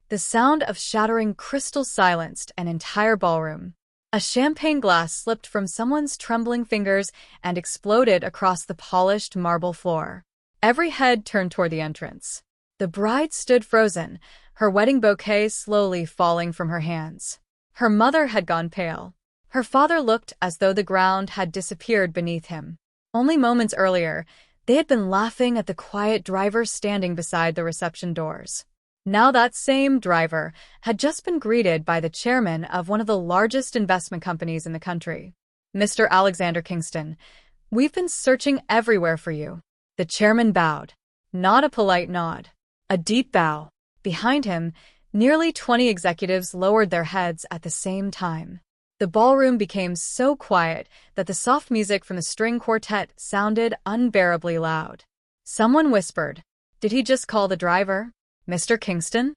The sound of shattering crystal silenced an entire ballroom. A champagne glass slipped from someone's trembling fingers and exploded across the polished marble floor. Every head turned toward the entrance. The bride stood frozen, her wedding bouquet slowly falling from her hands. Her mother had gone pale. Her father looked as though the ground had disappeared beneath him. Only moments earlier, they had been laughing at the quiet driver standing beside the reception doors. Now that same driver had just been greeted by the chairman of one of the largest investment companies in the country. "Mr. Alexander Kingston, we've been searching everywhere for you." The chairman bowed. Not a polite nod. A deep bow. Behind him, nearly 20 executives lowered their heads at the same time. The ballroom became so quiet that the soft music from the string quartet sounded unbearably loud. Someone whispered, "Did he just call the driver? Mr. Kingston?"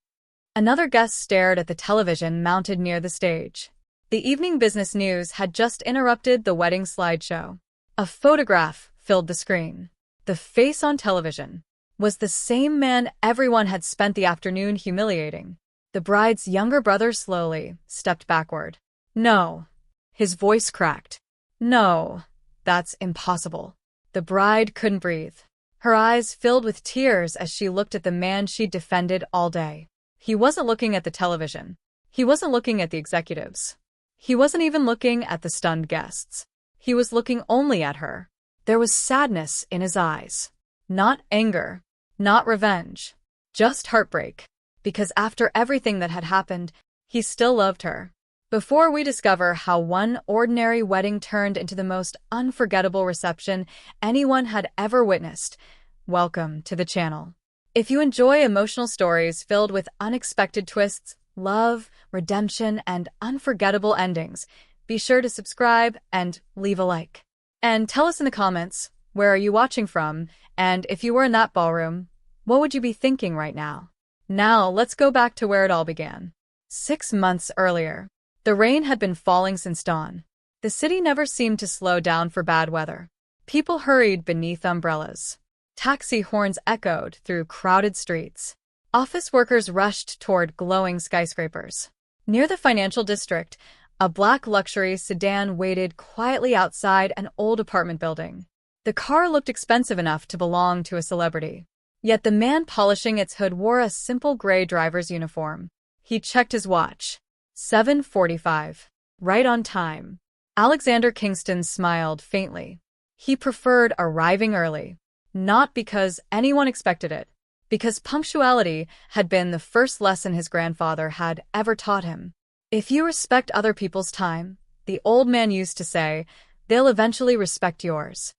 Another guest stared at the television mounted near the stage. The evening business news had just interrupted the wedding slideshow. A photograph filled the screen. The face on television was the same man everyone had spent the afternoon humiliating. The bride's younger brother slowly stepped backward. "No." His voice cracked. "No, that's impossible." The bride couldn't breathe. Her eyes filled with tears as she looked at the man she'd defended all day. He wasn't looking at the television. He wasn't looking at the executives. He wasn't even looking at the stunned guests. He was looking only at her. There was sadness in his eyes. Not anger. Not revenge. Just heartbreak. Because after everything that had happened, he still loved her. Before we discover how one ordinary wedding turned into the most unforgettable reception anyone had ever witnessed, welcome to the channel. If you enjoy emotional stories filled with unexpected twists, love, redemption, and unforgettable endings, be sure to subscribe and leave a like. And tell us in the comments, where are you watching from? And if you were in that ballroom, what would you be thinking right now? Now, let's go back to where it all began. 6 months earlier. The rain had been falling since dawn. The city never seemed to slow down for bad weather. People hurried beneath umbrellas. Taxi horns echoed through crowded streets. Office workers rushed toward glowing skyscrapers. Near the financial district, a black luxury sedan waited quietly outside an old apartment building. The car looked expensive enough to belong to a celebrity. Yet the man polishing its hood wore a simple gray driver's uniform. He checked his watch. 7:45. Right on time. Alexander Kingston smiled faintly. He preferred arriving early. Not because anyone expected it, because punctuality had been the first lesson his grandfather had ever taught him. If you respect other people's time, the old man used to say, they'll eventually respect yours.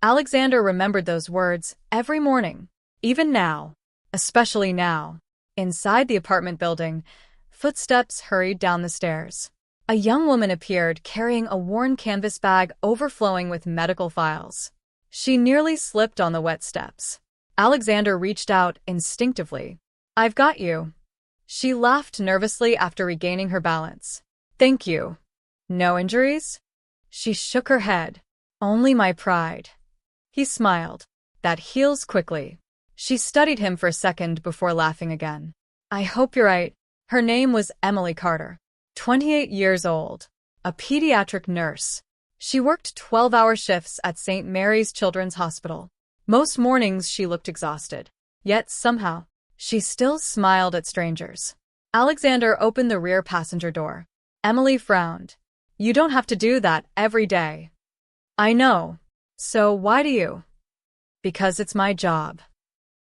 Alexander remembered those words every morning, even now, especially now. Inside the apartment building, footsteps hurried down the stairs. A young woman appeared carrying a worn canvas bag overflowing with medical files. She nearly slipped on the wet steps. Alexander reached out instinctively. "I've got you." She laughed nervously after regaining her balance. "Thank you. No injuries?" She shook her head. "Only my pride." He smiled. "That heals quickly." She studied him for a second before laughing again. "I hope you're right." Her name was Emily Carter, 28 years old, a pediatric nurse. She worked 12-hour shifts at St. Mary's Children's Hospital. Most mornings she looked exhausted. Yet somehow, she still smiled at strangers. Alexander opened the rear passenger door. Emily frowned. "You don't have to do that every day." "I know. So why do you?" "Because it's my job."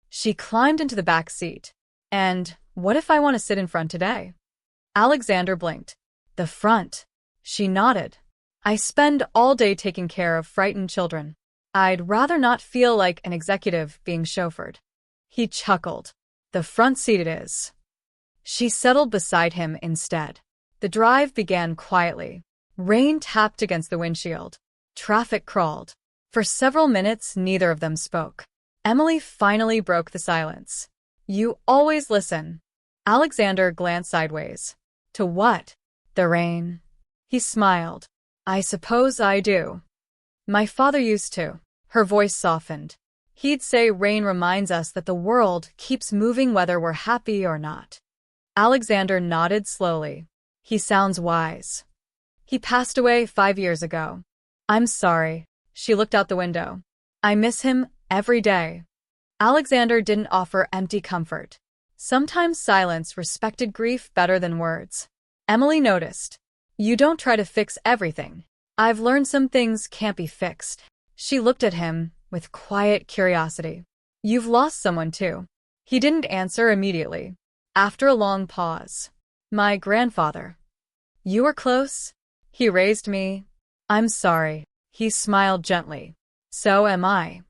She climbed into the back seat. "And what if I want to sit in front today?" Alexander blinked. "The front." She nodded. "I spend all day taking care of frightened children. I'd rather not feel like an executive being chauffeured." He chuckled. "The front seat it is." She settled beside him instead. The drive began quietly. Rain tapped against the windshield. Traffic crawled. For several minutes, neither of them spoke. Emily finally broke the silence. "You always listen." Alexander glanced sideways. "To what?" "The rain." He smiled. "I suppose I do. My father used to." Her voice softened. "He'd say rain reminds us that the world keeps moving whether we're happy or not." Alexander nodded slowly. He sounds wise. He passed away 5 years ago. I'm sorry. She looked out the window. I miss him every day. Alexander didn't offer empty comfort. Sometimes silence respected grief better than words. Emily noticed. You don't try to fix everything. I've learned some things can't be fixed. She looked at him with quiet curiosity. You've lost someone too. He didn't answer immediately. After a long pause. My grandfather. You were close? He raised me. I'm sorry. He smiled gently. So am I.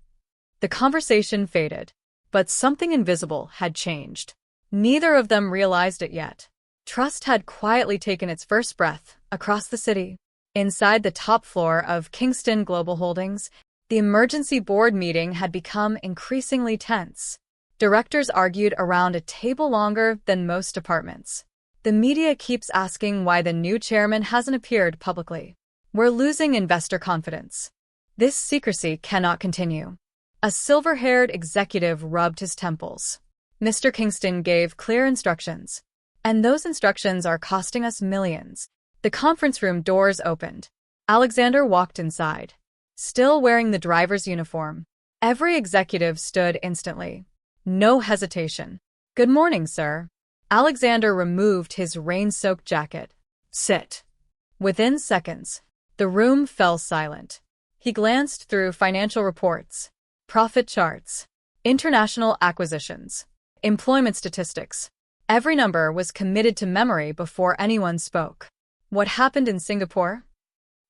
The conversation faded, but something invisible had changed. Neither of them realized it yet. Trust had quietly taken its first breath across the city. Inside the top floor of Kingston Global Holdings, the emergency board meeting had become increasingly tense. Directors argued around a table longer than most departments. The media keeps asking why the new chairman hasn't appeared publicly. We're losing investor confidence. This secrecy cannot continue. A silver-haired executive rubbed his temples. Mr. Kingston gave clear instructions. And those instructions are costing us millions. The conference room doors opened. Alexander walked inside, still wearing the driver's uniform. Every executive stood instantly. No hesitation. Good morning, sir. Alexander removed his rain-soaked jacket. Sit. Within seconds, the room fell silent. He glanced through financial reports, profit charts, international acquisitions, employment statistics. Every number was committed to memory before anyone spoke. What happened in Singapore?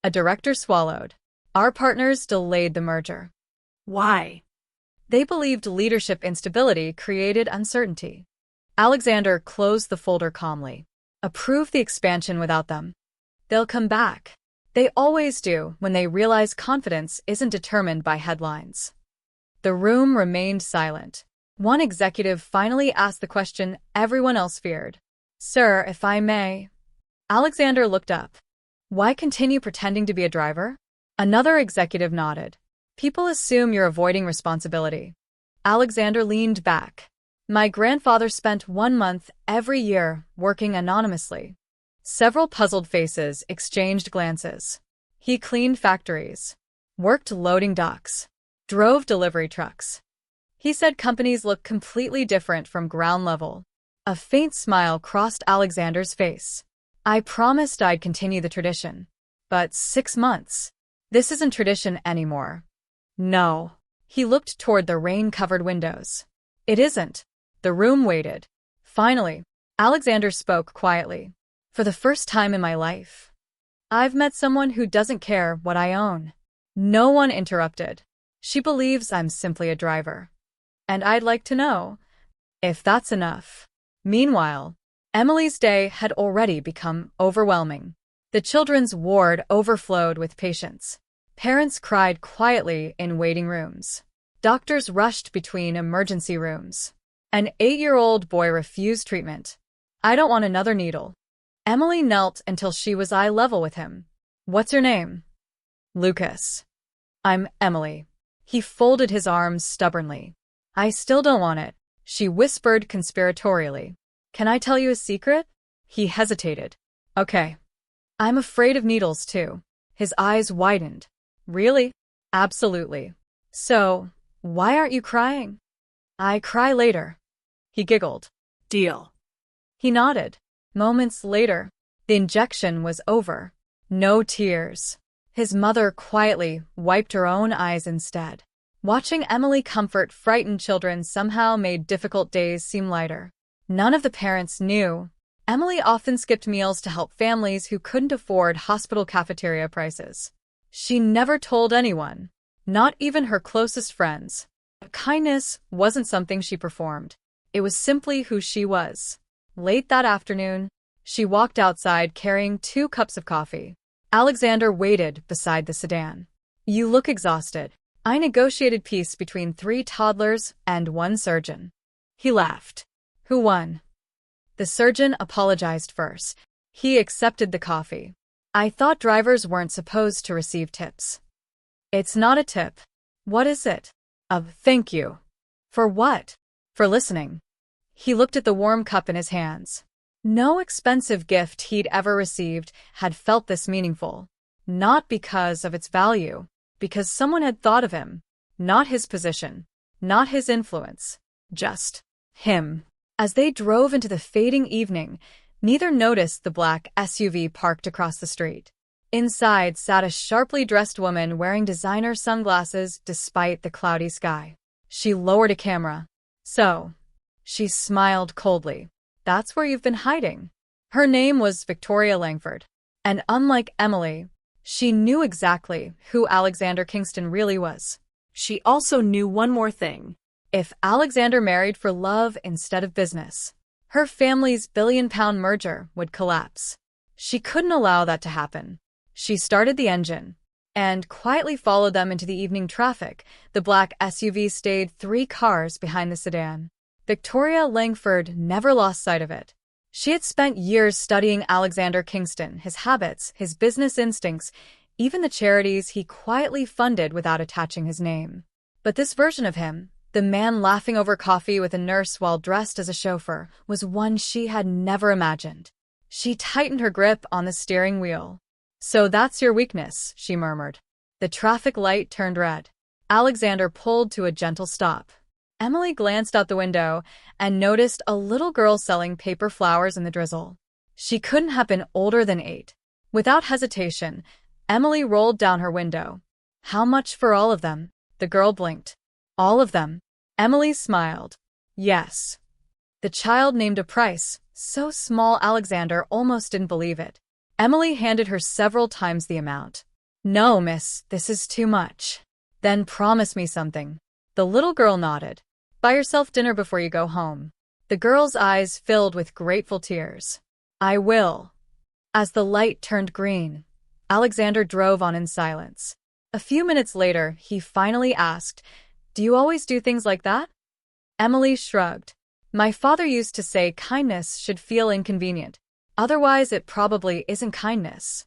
A director swallowed. Our partners delayed the merger. Why? They believed leadership instability created uncertainty. Alexander closed the folder calmly. Approve the expansion without them. They'll come back. They always do when they realize confidence isn't determined by headlines. The room remained silent. One executive finally asked the question everyone else feared. Sir, if I may. Alexander looked up. Why continue pretending to be a driver? Another executive nodded. People assume you're avoiding responsibility. Alexander leaned back. My grandfather spent 1 month every year working anonymously. Several puzzled faces exchanged glances. He cleaned factories, worked loading docks, drove delivery trucks. He said companies look completely different from ground level. A faint smile crossed Alexander's face. I promised I'd continue the tradition. But 6 months. This isn't tradition anymore. No. He looked toward the rain-covered windows. It isn't. The room waited. Finally, Alexander spoke quietly. For the first time in my life, I've met someone who doesn't care what I own. No one interrupted. She believes I'm simply a driver. And I'd like to know if that's enough. Meanwhile, Emily's day had already become overwhelming. The children's ward overflowed with patients. Parents cried quietly in waiting rooms. Doctors rushed between emergency rooms. An 8-year-old boy refused treatment. I don't want another needle. Emily knelt until she was eye level with him. What's your name? Lucas. I'm Emily. He folded his arms stubbornly. I still don't want it, she whispered conspiratorially. Can I tell you a secret? He hesitated. Okay. I'm afraid of needles too. His eyes widened. Really? Absolutely. So, why aren't you crying? I cry later. He giggled. Deal. He nodded. Moments later, the injection was over. No tears. His mother quietly wiped her own eyes instead. Watching Emily comfort frightened children somehow made difficult days seem lighter. None of the parents knew. Emily often skipped meals to help families who couldn't afford hospital cafeteria prices. She never told anyone, not even her closest friends. Kindness wasn't something she performed. It was simply who she was. Late that afternoon, she walked outside carrying 2 cups of coffee. Alexander waited beside the sedan. You look exhausted. I negotiated peace between 3 toddlers and 1 surgeon. He laughed. Who won? The surgeon apologized first. He accepted the coffee. I thought drivers weren't supposed to receive tips. It's not a tip. What is it? Thank you. For what? For listening. He looked at the warm cup in his hands. No expensive gift he'd ever received had felt this meaningful. Not because of its value, because someone had thought of him. Not his position, not his influence, just him. As they drove into the fading evening, neither noticed the black SUV parked across the street. Inside sat a sharply dressed woman wearing designer sunglasses despite the cloudy sky. She lowered a camera. So, she smiled coldly. That's where you've been hiding. Her name was Victoria Langford. And unlike Emily, she knew exactly who Alexander Kingston really was. She also knew one more thing. If Alexander married for love instead of business, her family's billion-pound merger would collapse. She couldn't allow that to happen. She started the engine and quietly followed them into the evening traffic. The black SUV stayed 3 cars behind the sedan. Victoria Langford never lost sight of it. She had spent years studying Alexander Kingston, his habits, his business instincts, even the charities he quietly funded without attaching his name. But this version of him, the man laughing over coffee with a nurse while dressed as a chauffeur, was one she had never imagined. She tightened her grip on the steering wheel. So that's your weakness, she murmured. The traffic light turned red. Alexander pulled to a gentle stop. Emily glanced out the window and noticed a little girl selling paper flowers in the drizzle. She couldn't have been older than 8. Without hesitation, Emily rolled down her window. How much for all of them? The girl blinked. All of them. Emily smiled. Yes. The child named a price, so small Alexander almost didn't believe it. Emily handed her several times the amount. No, miss, this is too much. Then promise me something. The little girl nodded. Buy yourself dinner before you go home. The girl's eyes filled with grateful tears. I will. As the light turned green, Alexander drove on in silence. A few minutes later, he finally asked, Do you always do things like that? Emily shrugged. My father used to say kindness should feel inconvenient. Otherwise, it probably isn't kindness.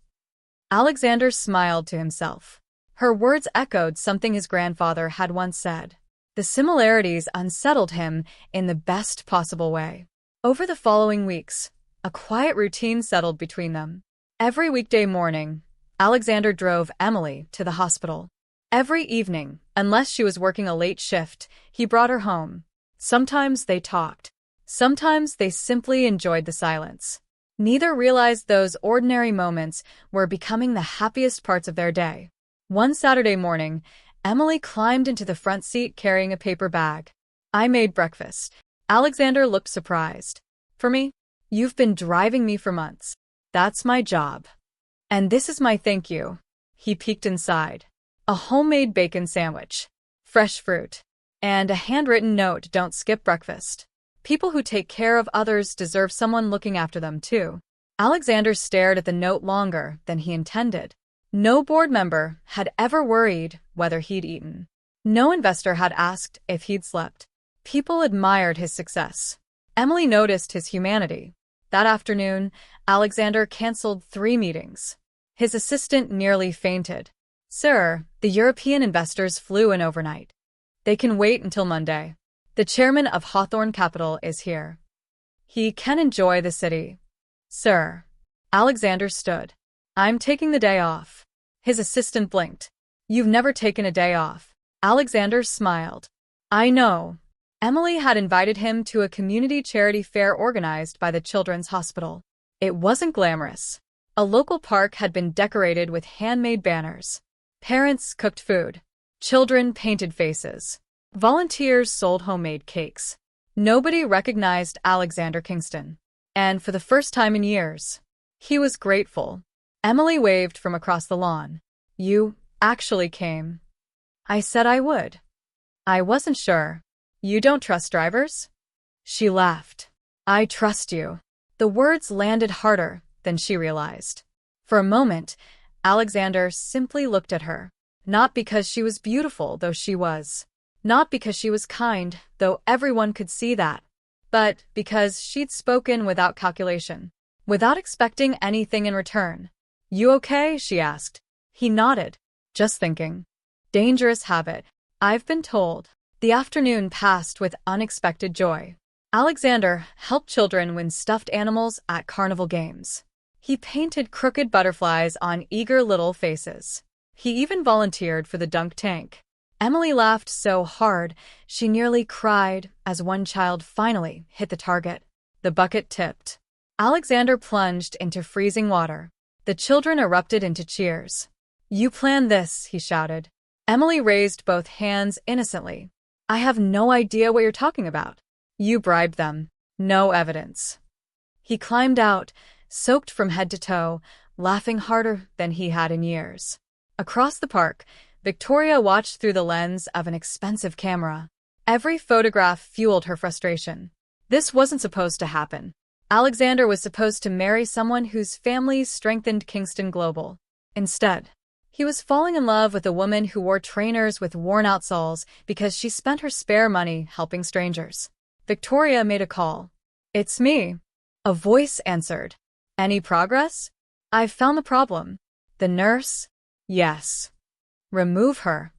Alexander smiled to himself. Her words echoed something his grandfather had once said. The similarities unsettled him in the best possible way. Over the following weeks, a quiet routine settled between them. Every weekday morning, Alexander drove Emily to the hospital. Every evening, unless she was working a late shift, he brought her home. Sometimes they talked. Sometimes they simply enjoyed the silence. Neither realized those ordinary moments were becoming the happiest parts of their day. One Saturday morning, Emily climbed into the front seat carrying a paper bag. I made breakfast. Alexander looked surprised. For me? You've been driving me for months. That's my job. And this is my thank you. He peeked inside. A homemade bacon sandwich, fresh fruit, and a handwritten note, don't skip breakfast. People who take care of others deserve someone looking after them too. Alexander stared at the note longer than he intended. No board member had ever worried whether he'd eaten. No investor had asked if he'd slept. People admired his success. Emily noticed his humanity. That afternoon, Alexander canceled 3 meetings. His assistant nearly fainted. Sir, the European investors flew in overnight. They can wait until Monday. The chairman of Hawthorne Capital is here. He can enjoy the city. Sir. Alexander stood. I'm taking the day off. His assistant blinked. You've never taken a day off. Alexander smiled. I know. Emily had invited him to a community charity fair organized by the Children's Hospital. It wasn't glamorous. A local park had been decorated with handmade banners. Parents cooked food. Children painted faces. Volunteers sold homemade cakes. Nobody recognized Alexander Kingston. And for the first time in years, he was grateful. Emily waved from across the lawn. You actually came. I said I would. I wasn't sure. You don't trust drivers? She laughed. I trust you. The words landed harder than she realized. For a moment, Alexander simply looked at her. Not because she was beautiful, though she was. Not because she was kind, though everyone could see that. But because she'd spoken without calculation. Without expecting anything in return. You okay? She asked. He nodded. Just thinking. Dangerous habit. I've been told. The afternoon passed with unexpected joy. Alexander helped children win stuffed animals at carnival games. He painted crooked butterflies on eager little faces. He even volunteered for the dunk tank. Emily laughed so hard she nearly cried as one child finally hit the target. The bucket tipped. Alexander plunged into freezing water. The children erupted into cheers. "You planned this," he shouted. Emily raised both hands innocently. "I have no idea what you're talking about." "You bribed them. No evidence." He climbed out, soaked from head to toe, laughing harder than he had in years. Across the park, Victoria watched through the lens of an expensive camera. Every photograph fueled her frustration. This wasn't supposed to happen. Alexander was supposed to marry someone whose family strengthened Kingston Global. Instead, he was falling in love with a woman who wore trainers with worn-out soles because she spent her spare money helping strangers. Victoria made a call. "It's me." A voice answered. "Any progress?" "I've found the problem." "The nurse?" "Yes." "Remove her."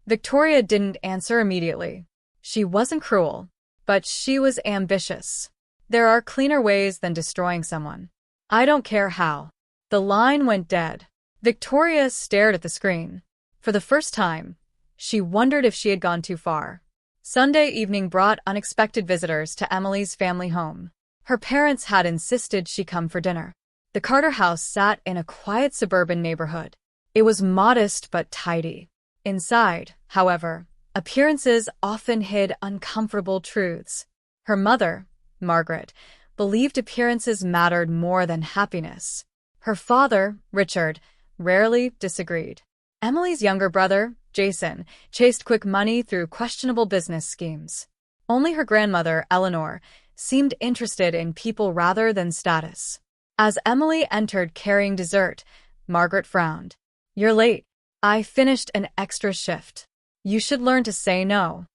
Victoria didn't answer immediately. She wasn't cruel, but she was ambitious. "There are cleaner ways than destroying someone." "I don't care how." The line went dead. Victoria stared at the screen. For the first time, she wondered if she had gone too far. Sunday evening brought unexpected visitors to Emily's family home. Her parents had insisted she come for dinner. The Carter house sat in a quiet suburban neighborhood. It was modest but tidy. Inside, however, appearances often hid uncomfortable truths. Her mother, Margaret, believed appearances mattered more than happiness. Her father, Richard, rarely disagreed. Emily's younger brother, Jason, chased quick money through questionable business schemes. Only her grandmother, Eleanor, seemed interested in people rather than status. As Emily entered carrying dessert, Margaret frowned. "You're late." "I finished an extra shift." "You should learn to say no."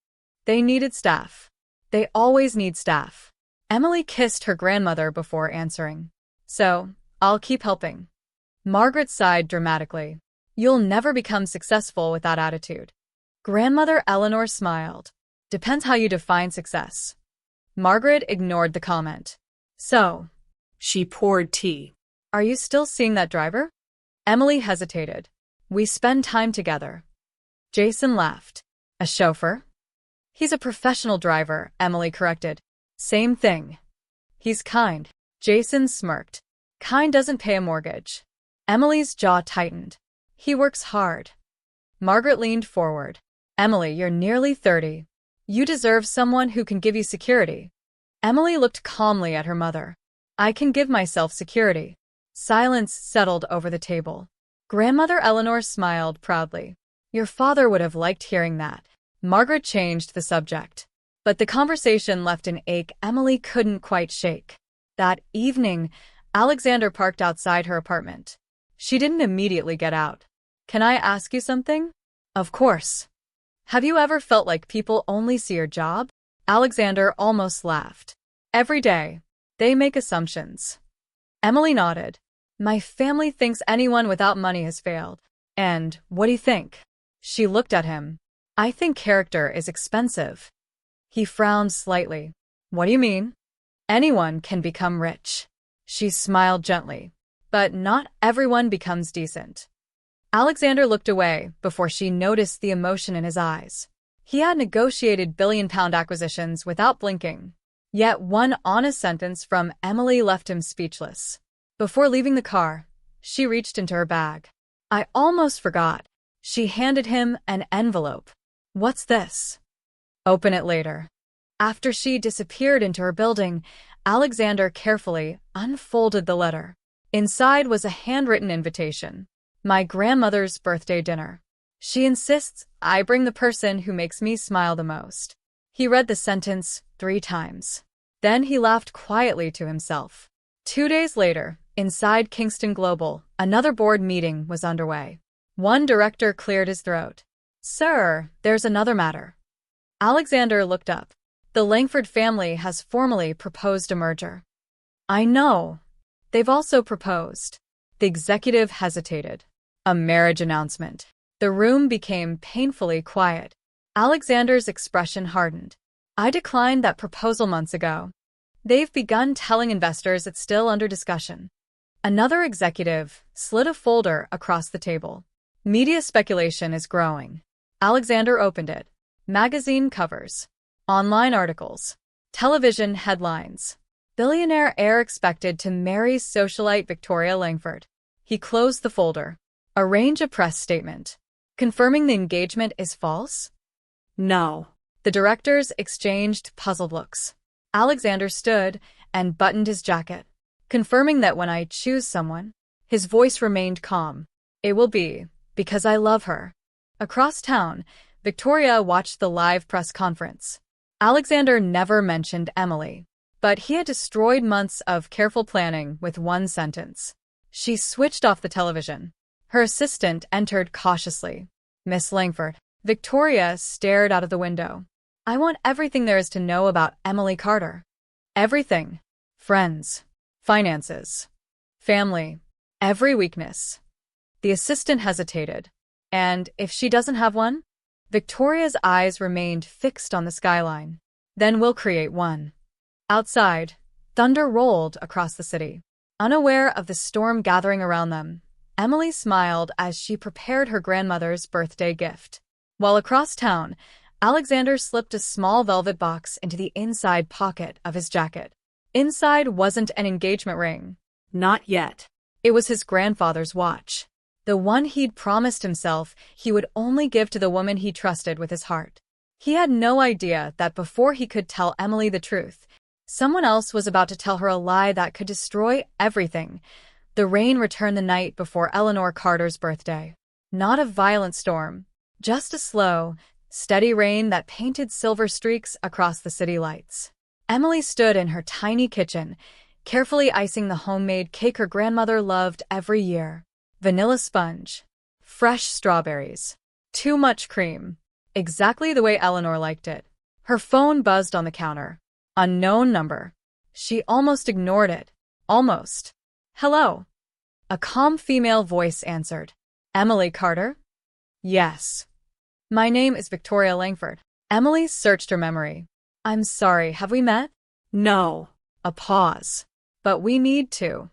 They needed staff. They always need staff. Emily kissed her grandmother before answering. "So, I'll keep helping." Margaret sighed dramatically. "You'll never become successful with that attitude." Grandmother Eleanor smiled. "Depends how you define success." Margaret ignored the comment. "So," she poured tea, "are you still seeing that driver?" Emily hesitated. "We spend time together." Jason laughed. "A chauffeur?" "He's a professional driver," Emily corrected. "Same thing." "He's kind." Jason smirked. "Kind doesn't pay a mortgage." Emily's jaw tightened. "He works hard." Margaret leaned forward. "Emily, you're nearly 30. You deserve someone who can give you security." Emily looked calmly at her mother. "I can give myself security." Silence settled over the table. Grandmother Eleanor smiled proudly. "Your father would have liked hearing that." Margaret changed the subject. But the conversation left an ache Emily couldn't quite shake. That evening, Alexander parked outside her apartment. She didn't immediately get out. "Can I ask you something?" "Of course." "Have you ever felt like people only see your job?" Alexander almost laughed. "Every day. They make assumptions." Emily nodded. "My family thinks anyone without money has failed." "And what do you think?" She looked at him. "I think character is expensive." He frowned slightly. "What do you mean?" "Anyone can become rich." She smiled gently. "But not everyone becomes decent." Alexander looked away before she noticed the emotion in his eyes. He had negotiated billion-pound acquisitions without blinking. Yet one honest sentence from Emily left him speechless. Before leaving the car, she reached into her bag. "I almost forgot." She handed him an envelope. "What's this?" "Open it later." After she disappeared into her building, Alexander carefully unfolded the letter. Inside was a handwritten invitation. "My grandmother's birthday dinner. She insists I bring the person who makes me smile the most." He read the sentence 3 times. Then he laughed quietly to himself. 2 days later, inside Kingston Global, another board meeting was underway. One director cleared his throat. "Sir, there's another matter." Alexander looked up. "The Langford family has formally proposed a merger." "I know. They've also proposed." The executive hesitated. "A marriage announcement." The room became painfully quiet. Alexander's expression hardened. I declined that proposal months ago. They've begun telling investors it's still under discussion. Another executive slid a folder across the table. Media speculation is growing. Alexander opened it. Magazine covers. Online articles. Television headlines. Billionaire heir expected to marry socialite Victoria Langford. He closed the folder. Arrange a press statement. Confirming the engagement is false? No. The directors exchanged puzzled looks. Alexander stood and buttoned his jacket. Confirming that when I choose someone, his voice remained calm. It will be because I love her. Across town, Victoria watched the live press conference. Alexander never mentioned Emily, but he had destroyed months of careful planning with one sentence. She switched off the television. Her assistant entered cautiously. Miss Langford. Victoria stared out of the window. I want everything there is to know about Emily Carter. Everything. Friends. Finances. Family. Every weakness. The assistant hesitated. And if she doesn't have one? Victoria's eyes remained fixed on the skyline. Then we'll create one. Outside, thunder rolled across the city. Unaware of the storm gathering around them, Emily smiled as she prepared her grandmother's birthday gift. While across town, Alexander slipped a small velvet box into the inside pocket of his jacket. Inside wasn't an engagement ring. Not yet. It was his grandfather's watch. The one he'd promised himself he would only give to the woman he trusted with his heart. He had no idea that before he could tell Emily the truth, someone else was about to tell her a lie that could destroy everything. The rain returned the night before Eleanor Carter's birthday. Not a violent storm, just a slow, steady rain that painted silver streaks across the city lights. Emily stood in her tiny kitchen, carefully icing the homemade cake her grandmother loved every year. Vanilla sponge. Fresh strawberries. Too much cream. Exactly the way Eleanor liked it. Her phone buzzed on the counter. Unknown number. She almost ignored it. Almost. Hello. A calm female voice answered. Emily Carter? Yes. My name is Victoria Langford. Emily searched her memory. I'm sorry, have we met? No. A pause. But we need to.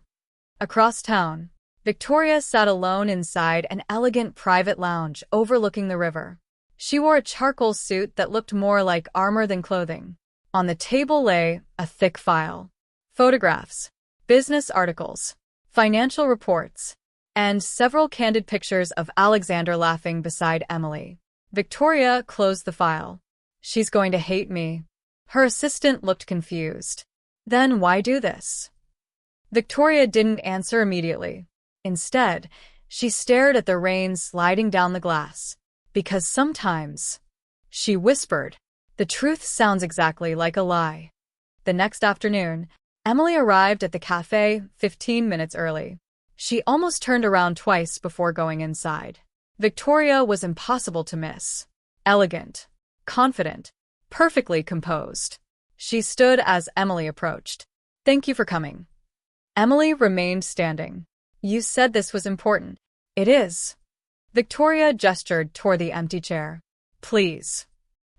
Across town, Victoria sat alone inside an elegant private lounge overlooking the river. She wore a charcoal suit that looked more like armor than clothing. On the table lay a thick file. Photographs, business articles, financial reports, and several candid pictures of Alexander laughing beside Emily. Victoria closed the file. She's going to hate me. Her assistant looked confused. Then why do this? Victoria didn't answer immediately. Instead, she stared at the rain sliding down the glass. Because sometimes, she whispered, the truth sounds exactly like a lie. The next afternoon, Emily arrived at the cafe 15 minutes early. She almost turned around twice before going inside. Victoria was impossible to miss. Elegant, confident, perfectly composed. She stood as Emily approached. Thank you for coming. Emily remained standing. You said this was important. It is. Victoria gestured toward the empty chair. Please.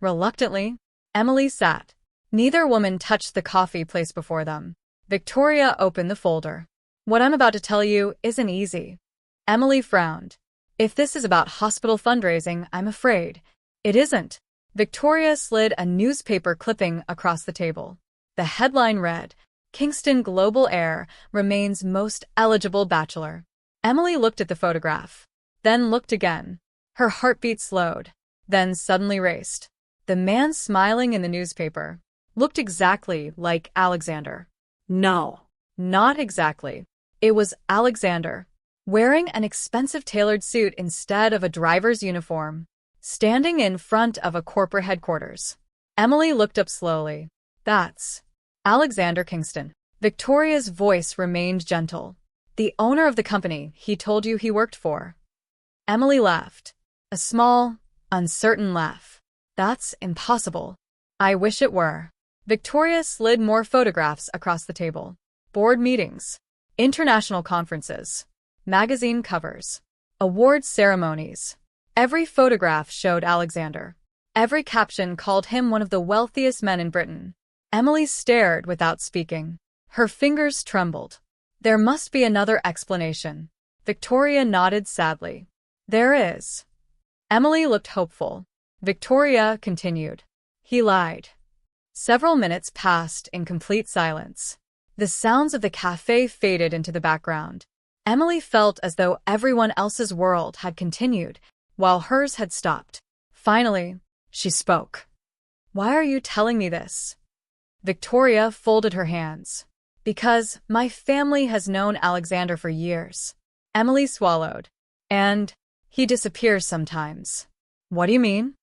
Reluctantly, Emily sat. Neither woman touched the coffee placed before them. Victoria opened the folder. What I'm about to tell you isn't easy. Emily frowned. If this is about hospital fundraising, I'm afraid it isn't. Victoria slid a newspaper clipping across the table. The headline read, Kingston global heir remains most eligible bachelor. Emily looked at the photograph, then looked again. Her heartbeat slowed, then suddenly raced. The man smiling in the newspaper looked exactly like Alexander. No. Not exactly. It was Alexander, wearing an expensive tailored suit instead of a driver's uniform, standing in front of a corporate headquarters. Emily looked up slowly. That's Alexander Kingston. Victoria's voice remained gentle. The owner of the company he told you he worked for. Emily laughed. A small, uncertain laugh. That's impossible. I wish it were. Victoria slid more photographs across the table. Board meetings, international conferences, magazine covers, award ceremonies. Every photograph showed Alexander. Every caption called him one of the wealthiest men in Britain. Emily stared without speaking. Her fingers trembled. There must be another explanation. Victoria nodded sadly. There is. Emily looked hopeful. Victoria continued. He lied. Several minutes passed in complete silence. The sounds of the cafe faded into the background. Emily felt as though everyone else's world had continued, while hers had stopped. Finally, she spoke. Why are you telling me this? Victoria folded her hands. Because my family has known Alexander for years. Emily swallowed. And he disappears sometimes. What do you mean?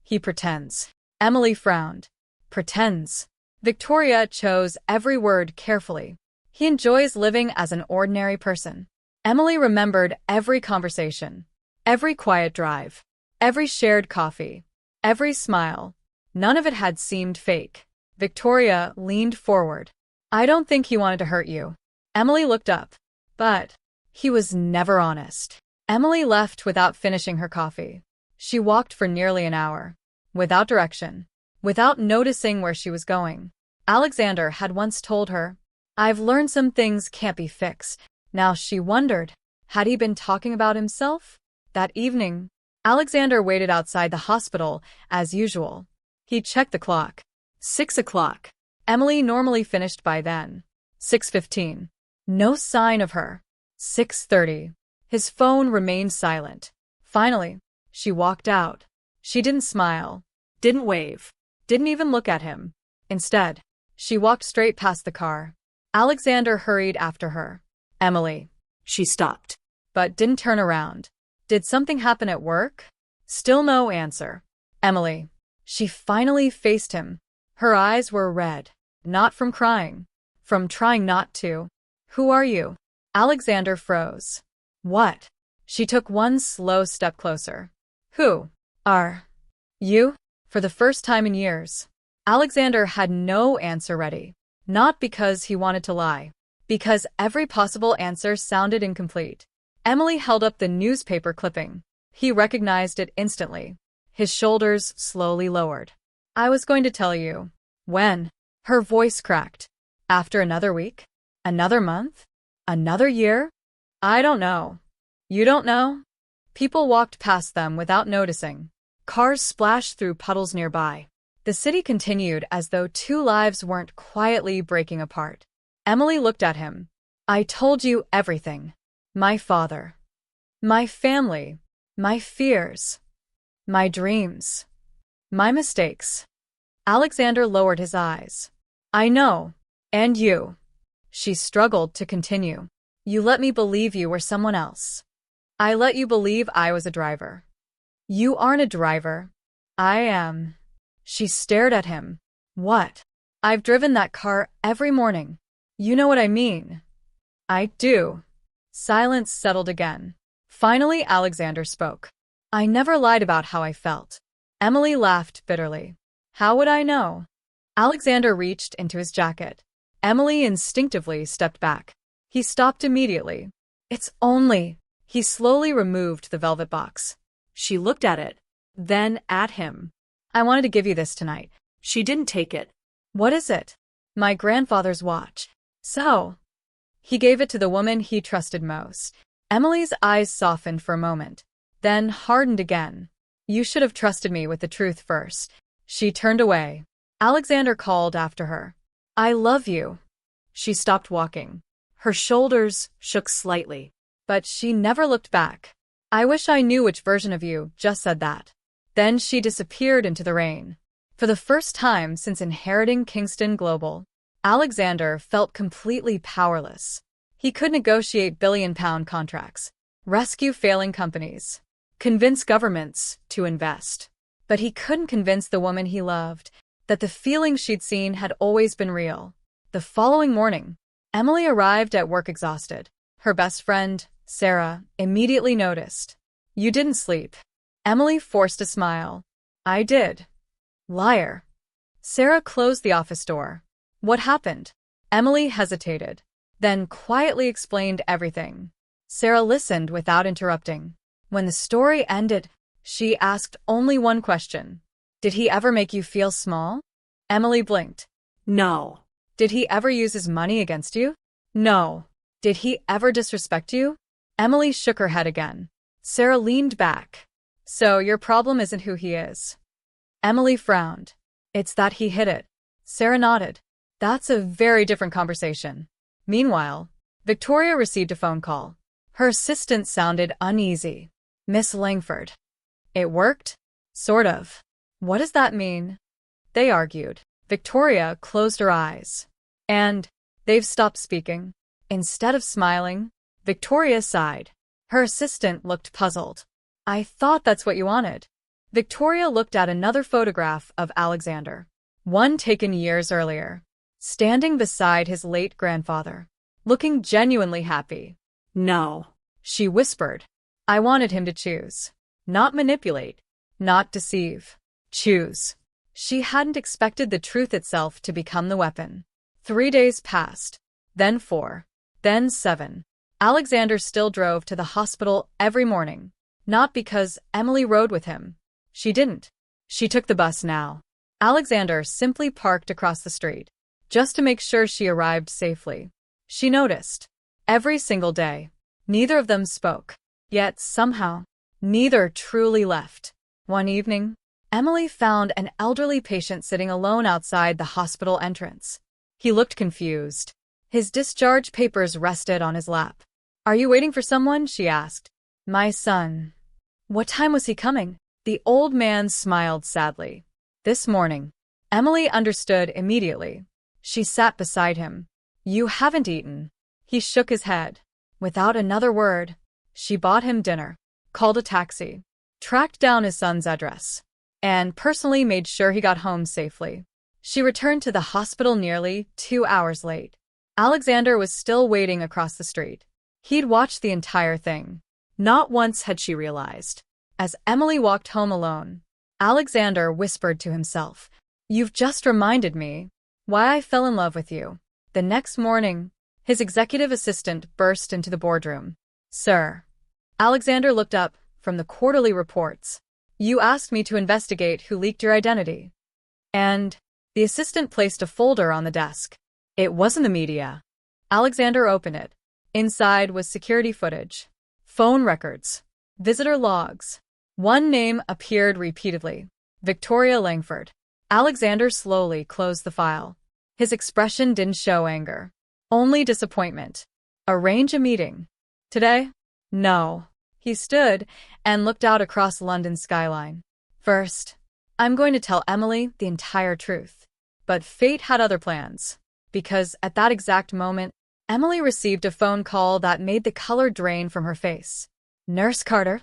He pretends. Emily frowned. Pretends. Victoria chose every word carefully. He enjoys living as an ordinary person. Emily remembered every conversation, every quiet drive, every shared coffee, every smile. None of it had seemed fake. Victoria leaned forward. I don't think he wanted to hurt you. Emily looked up. But he was never honest. Emily left without finishing her coffee. She walked for nearly an hour, without direction, without noticing where she was going. Alexander had once told her, I've learned some things can't be fixed. Now she wondered, had he been talking about himself? That evening, Alexander waited outside the hospital as usual. He checked the clock. 6 o'clock. Emily normally finished by then. 6:15. No sign of her. 6:30. His phone remained silent. Finally, she walked out. She didn't smile, didn't wave, didn't even look at him. Instead, she walked straight past the car. Alexander hurried after her. Emily. She stopped, but didn't turn around. Did something happen at work? Still no answer. Emily. She finally faced him. Her eyes were red, not from crying, from trying not to. Who are you? Alexander froze. What? She took one slow step closer. Who are you? For the first time in years, Alexander had no answer ready. Not because he wanted to lie, because every possible answer sounded incomplete. Emily held up the newspaper clipping. He recognized it instantly. His shoulders slowly lowered. I was going to tell you. When? Her voice cracked. After another week? Another month? Another year? I don't know. You don't know? People walked past them without noticing. Cars splashed through puddles nearby. The city continued as though two lives weren't quietly breaking apart. Emily looked at him. I told you everything. My father. My family. My fears. My dreams. My mistakes. Alexander lowered his eyes. I know. And you. She struggled to continue. You let me believe you were someone else. I let you believe I was a driver. You aren't a driver. I am. She stared at him. What? I've driven that car every morning. You know what I mean. I do. Silence settled again. Finally, Alexander spoke. I never lied about how I felt. Emily laughed bitterly. How would I know? Alexander reached into his jacket. Emily instinctively stepped back. He stopped immediately. It's only... He slowly removed the velvet box. She looked at it, then at him. I wanted to give you this tonight. She didn't take it. What is it? My grandfather's watch. So... He gave it to the woman he trusted most. Emily's eyes softened for a moment, then hardened again. You should have trusted me with the truth first. She turned away. Alexander called after her. I love you. She stopped walking. Her shoulders shook slightly, but she never looked back. I wish I knew which version of you just said that. Then she disappeared into the rain. For the first time since inheriting Kingston Global, Alexander felt completely powerless. He could negotiate billion-pound contracts, rescue failing companies, convince governments to invest. But he couldn't convince the woman he loved that the feeling she'd seen had always been real. The following morning, Emily arrived at work exhausted. Her best friend, Sarah, immediately noticed. You didn't sleep. Emily forced a smile. I did. Liar. Sarah closed the office door. What happened? Emily hesitated, then quietly explained everything. Sarah listened without interrupting. When the story ended, she asked only one question. Did he ever make you feel small? Emily blinked. No. Did he ever use his money against you? No. Did he ever disrespect you? Emily shook her head again. Sarah leaned back. So your problem isn't who he is. Emily frowned. It's that he hid it. Sarah nodded. That's a very different conversation. Meanwhile, Victoria received a phone call. Her assistant sounded uneasy. Miss Langford. It worked? Sort of. What does that mean? They argued. Victoria closed her eyes. And they've stopped speaking. Instead of smiling, Victoria sighed. Her assistant looked puzzled. I thought that's what you wanted. Victoria looked at another photograph of Alexander, one taken years earlier, standing beside his late grandfather, looking genuinely happy. No. She whispered. I wanted him to choose. Not manipulate. Not deceive. Choose. She hadn't expected the truth itself to become the weapon. 3 days passed. Then 4. Then 7. Alexander still drove to the hospital every morning. Not because Emily rode with him. She didn't. She took the bus now. Alexander simply parked across the street, just to make sure she arrived safely. She noticed. Every single day. Neither of them spoke. Yet, somehow, neither truly left. One evening, Emily found an elderly patient sitting alone outside the hospital entrance. He looked confused. His discharge papers rested on his lap. Are you waiting for someone? She asked. My son. What time was he coming? The old man smiled sadly. This morning. Emily understood immediately. She sat beside him. You haven't eaten. He shook his head. Without another word, she bought him dinner, called a taxi, tracked down his son's address, and personally made sure he got home safely. She returned to the hospital nearly 2 hours late. Alexander was still waiting across the street. He'd watched the entire thing. Not once had she realized. As Emily walked home alone, Alexander whispered to himself, You've just reminded me why I fell in love with you. The next morning, his executive assistant burst into the boardroom. Sir. Alexander looked up from the quarterly reports. You asked me to investigate who leaked your identity. And the assistant placed a folder on the desk. It wasn't the media. Alexander opened it. Inside was security footage, phone records, visitor logs. One name appeared repeatedly. Victoria Langford. Alexander slowly closed the file. His expression didn't show anger. Only disappointment. Arrange a meeting. Today? No. He stood and looked out across London's skyline. First, I'm going to tell Emily the entire truth. But fate had other plans. Because at that exact moment, Emily received a phone call that made the color drain from her face. Nurse Carter?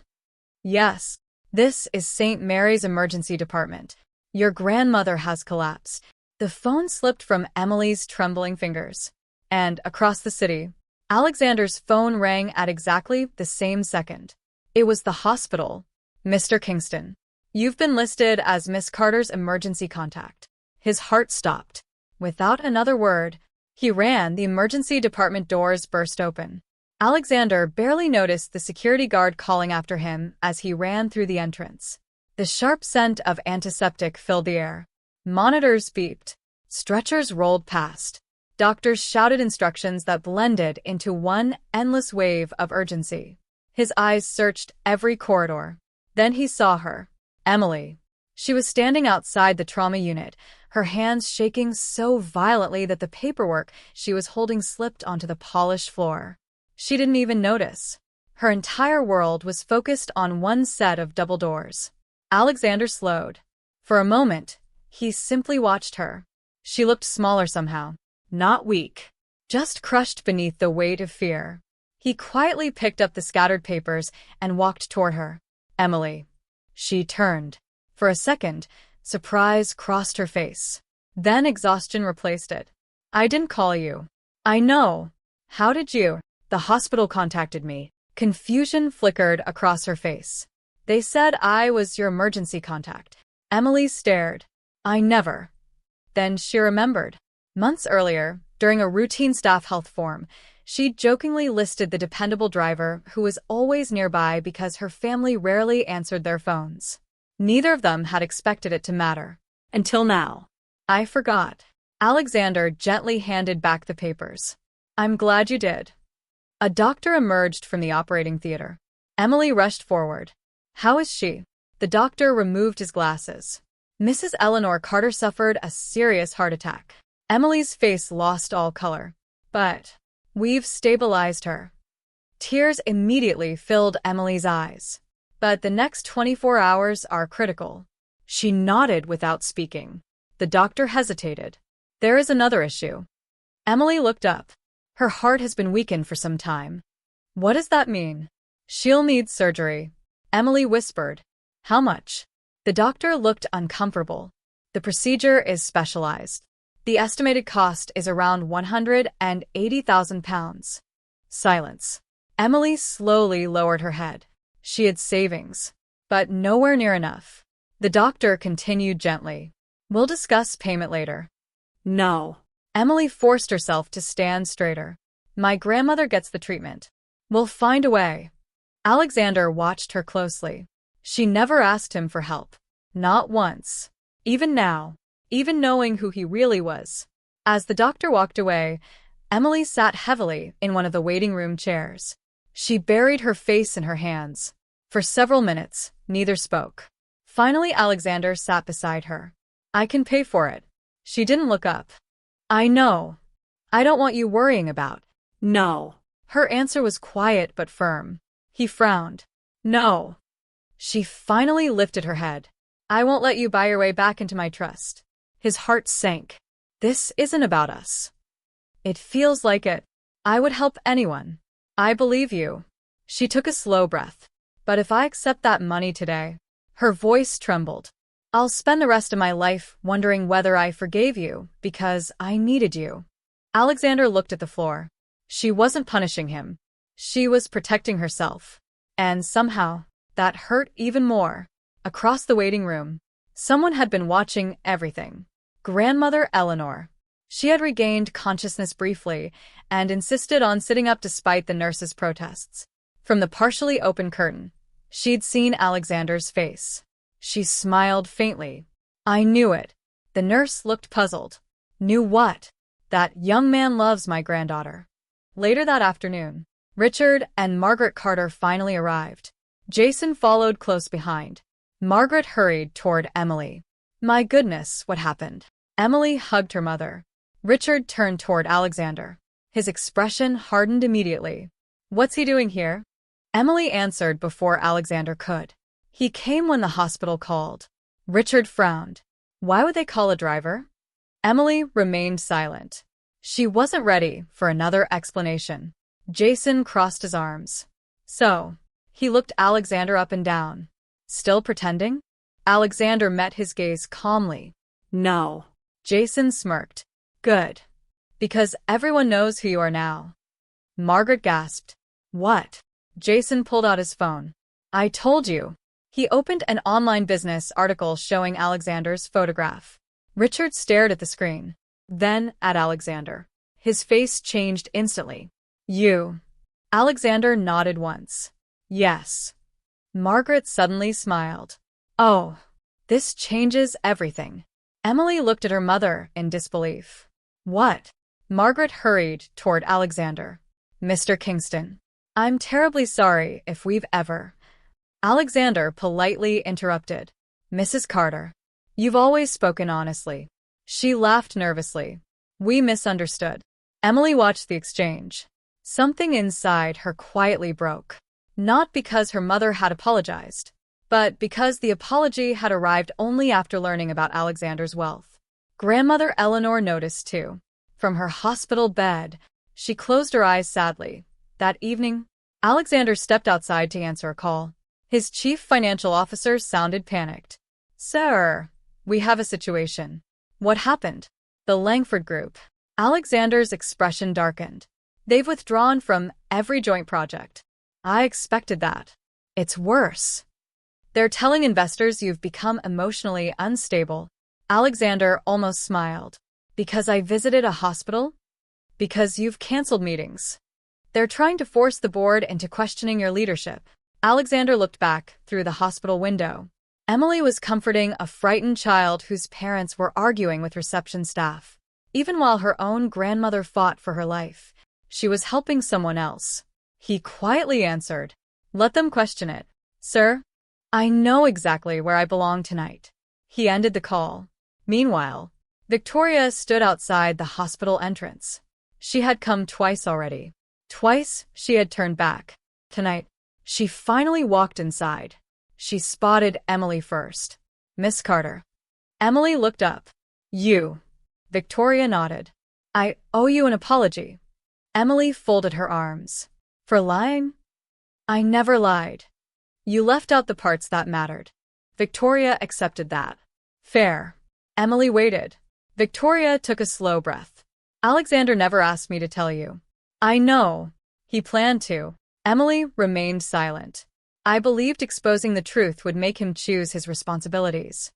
Yes. This is St. Mary's Emergency Department. Your grandmother has collapsed. The phone slipped from Emily's trembling fingers. And across the city, Alexander's phone rang at exactly the same second. It was the hospital. Mr. Kingston. You've been listed as Miss Carter's emergency contact. His heart stopped. Without another word, he ran. The emergency department doors burst open. Alexander barely noticed the security guard calling after him as he ran through the entrance. The sharp scent of antiseptic filled the air. Monitors beeped. Stretchers rolled past. Doctors shouted instructions that blended into one endless wave of urgency. His eyes searched every corridor. Then he saw her. Emily. She was standing outside the trauma unit, her hands shaking so violently that the paperwork she was holding slipped onto the polished floor. She didn't even notice. Her entire world was focused on one set of double doors. Alexander slowed. For a moment, he simply watched her. She looked smaller somehow. Not weak. Just crushed beneath the weight of fear. He quietly picked up the scattered papers and walked toward her. Emily. She turned. For a second, surprise crossed her face. Then exhaustion replaced it. I didn't call you. I know. How did you? The hospital contacted me. Confusion flickered across her face. They said I was your emergency contact. Emily stared. I never. Then she remembered. Months earlier, during a routine staff health form, she jokingly listed the dependable driver who was always nearby because her family rarely answered their phones. Neither of them had expected it to matter. Until now. I forgot. Alexander gently handed back the papers. I'm glad you did. A doctor emerged from the operating theater. Emily rushed forward. How is she? The doctor removed his glasses. Mrs. Eleanor Carter suffered a serious heart attack. Emily's face lost all color. But we've stabilized her. Tears immediately filled Emily's eyes. But the next 24 hours are critical. She nodded without speaking. The doctor hesitated. There is another issue. Emily looked up. Her heart has been weakened for some time. What does that mean? She'll need surgery. Emily whispered. How much? The doctor looked uncomfortable. The procedure is specialized. The estimated cost is around £180,000. Silence. Emily slowly lowered her head. She had savings, but nowhere near enough. The doctor continued gently. We'll discuss payment later. No. Emily forced herself to stand straighter. My grandmother gets the treatment. We'll find a way. Alexander watched her closely. She never asked him for help. Not once. Even now. Even knowing who he really was. As the doctor walked away, Emily sat heavily in one of the waiting room chairs. She buried her face in her hands. For several minutes, neither spoke. Finally, Alexander sat beside her. I can pay for it. She didn't look up. I know. I don't want you worrying about. No. Her answer was quiet but firm. He frowned. No. She finally lifted her head. I won't let you buy your way back into my trust. His heart sank. This isn't about us. It feels like it. I would help anyone. I believe you. She took a slow breath. But if I accept that money today, her voice trembled. I'll spend the rest of my life wondering whether I forgave you because I needed you. Alexander looked at the floor. She wasn't punishing him. She was protecting herself. And somehow, that hurt even more. Across the waiting room, someone had been watching everything. Grandmother Eleanor. She had regained consciousness briefly and insisted on sitting up despite the nurse's protests. From the partially open curtain, she'd seen Alexander's face. She smiled faintly. I knew it. The nurse looked puzzled. Knew what? That young man loves my granddaughter. Later that afternoon, Richard and Margaret Carter finally arrived. Jason followed close behind. Margaret hurried toward Emily. My goodness, what happened? Emily hugged her mother. Richard turned toward Alexander. His expression hardened immediately. What's he doing here? Emily answered before Alexander could. He came when the hospital called. Richard frowned. Why would they call a driver? Emily remained silent. She wasn't ready for another explanation. Jason crossed his arms. So, he looked Alexander up and down. Still pretending? Alexander met his gaze calmly. No. Jason smirked. Good. Because everyone knows who you are now. Margaret gasped. What? Jason pulled out his phone. I told you. He opened an online business article showing Alexander's photograph. Richard stared at the screen. Then at Alexander. His face changed instantly. You. Alexander nodded once. Yes. Margaret suddenly smiled. Oh, this changes everything. Emily looked at her mother in disbelief. What? Margaret hurried toward Alexander. Mr. Kingston. I'm terribly sorry if we've ever. Alexander politely interrupted. Mrs. Carter. You've always spoken honestly. She laughed nervously. We misunderstood. Emily watched the exchange. Something inside her quietly broke. Not because her mother had apologized, but because the apology had arrived only after learning about Alexander's wealth. Grandmother Eleanor noticed too. From her hospital bed, she closed her eyes sadly. That evening, Alexander stepped outside to answer a call. His chief financial officer sounded panicked. Sir, we have a situation. What happened? The Langford Group. Alexander's expression darkened. They've withdrawn from every joint project. I expected that. It's worse. They're telling investors you've become emotionally unstable. Alexander almost smiled. Because I visited a hospital? Because you've canceled meetings. They're trying to force the board into questioning your leadership. Alexander looked back through the hospital window. Emily was comforting a frightened child whose parents were arguing with reception staff. Even while her own grandmother fought for her life, she was helping someone else. He quietly answered, "Let them question it. Sir, I know exactly where I belong tonight." He ended the call. Meanwhile, Victoria stood outside the hospital entrance. She had come twice already. Twice she had turned back. Tonight, she finally walked inside. She spotted Emily first. "Miss Carter." Emily looked up. "You." Victoria nodded. "I owe you an apology." Emily folded her arms. "For lying?" "I never lied. You left out the parts that mattered." Victoria accepted that. "Fair." Emily waited. Victoria took a slow breath. "Alexander never asked me to tell you." "I know. He planned to." Emily remained silent. "I believed exposing the truth would make him choose his responsibilities."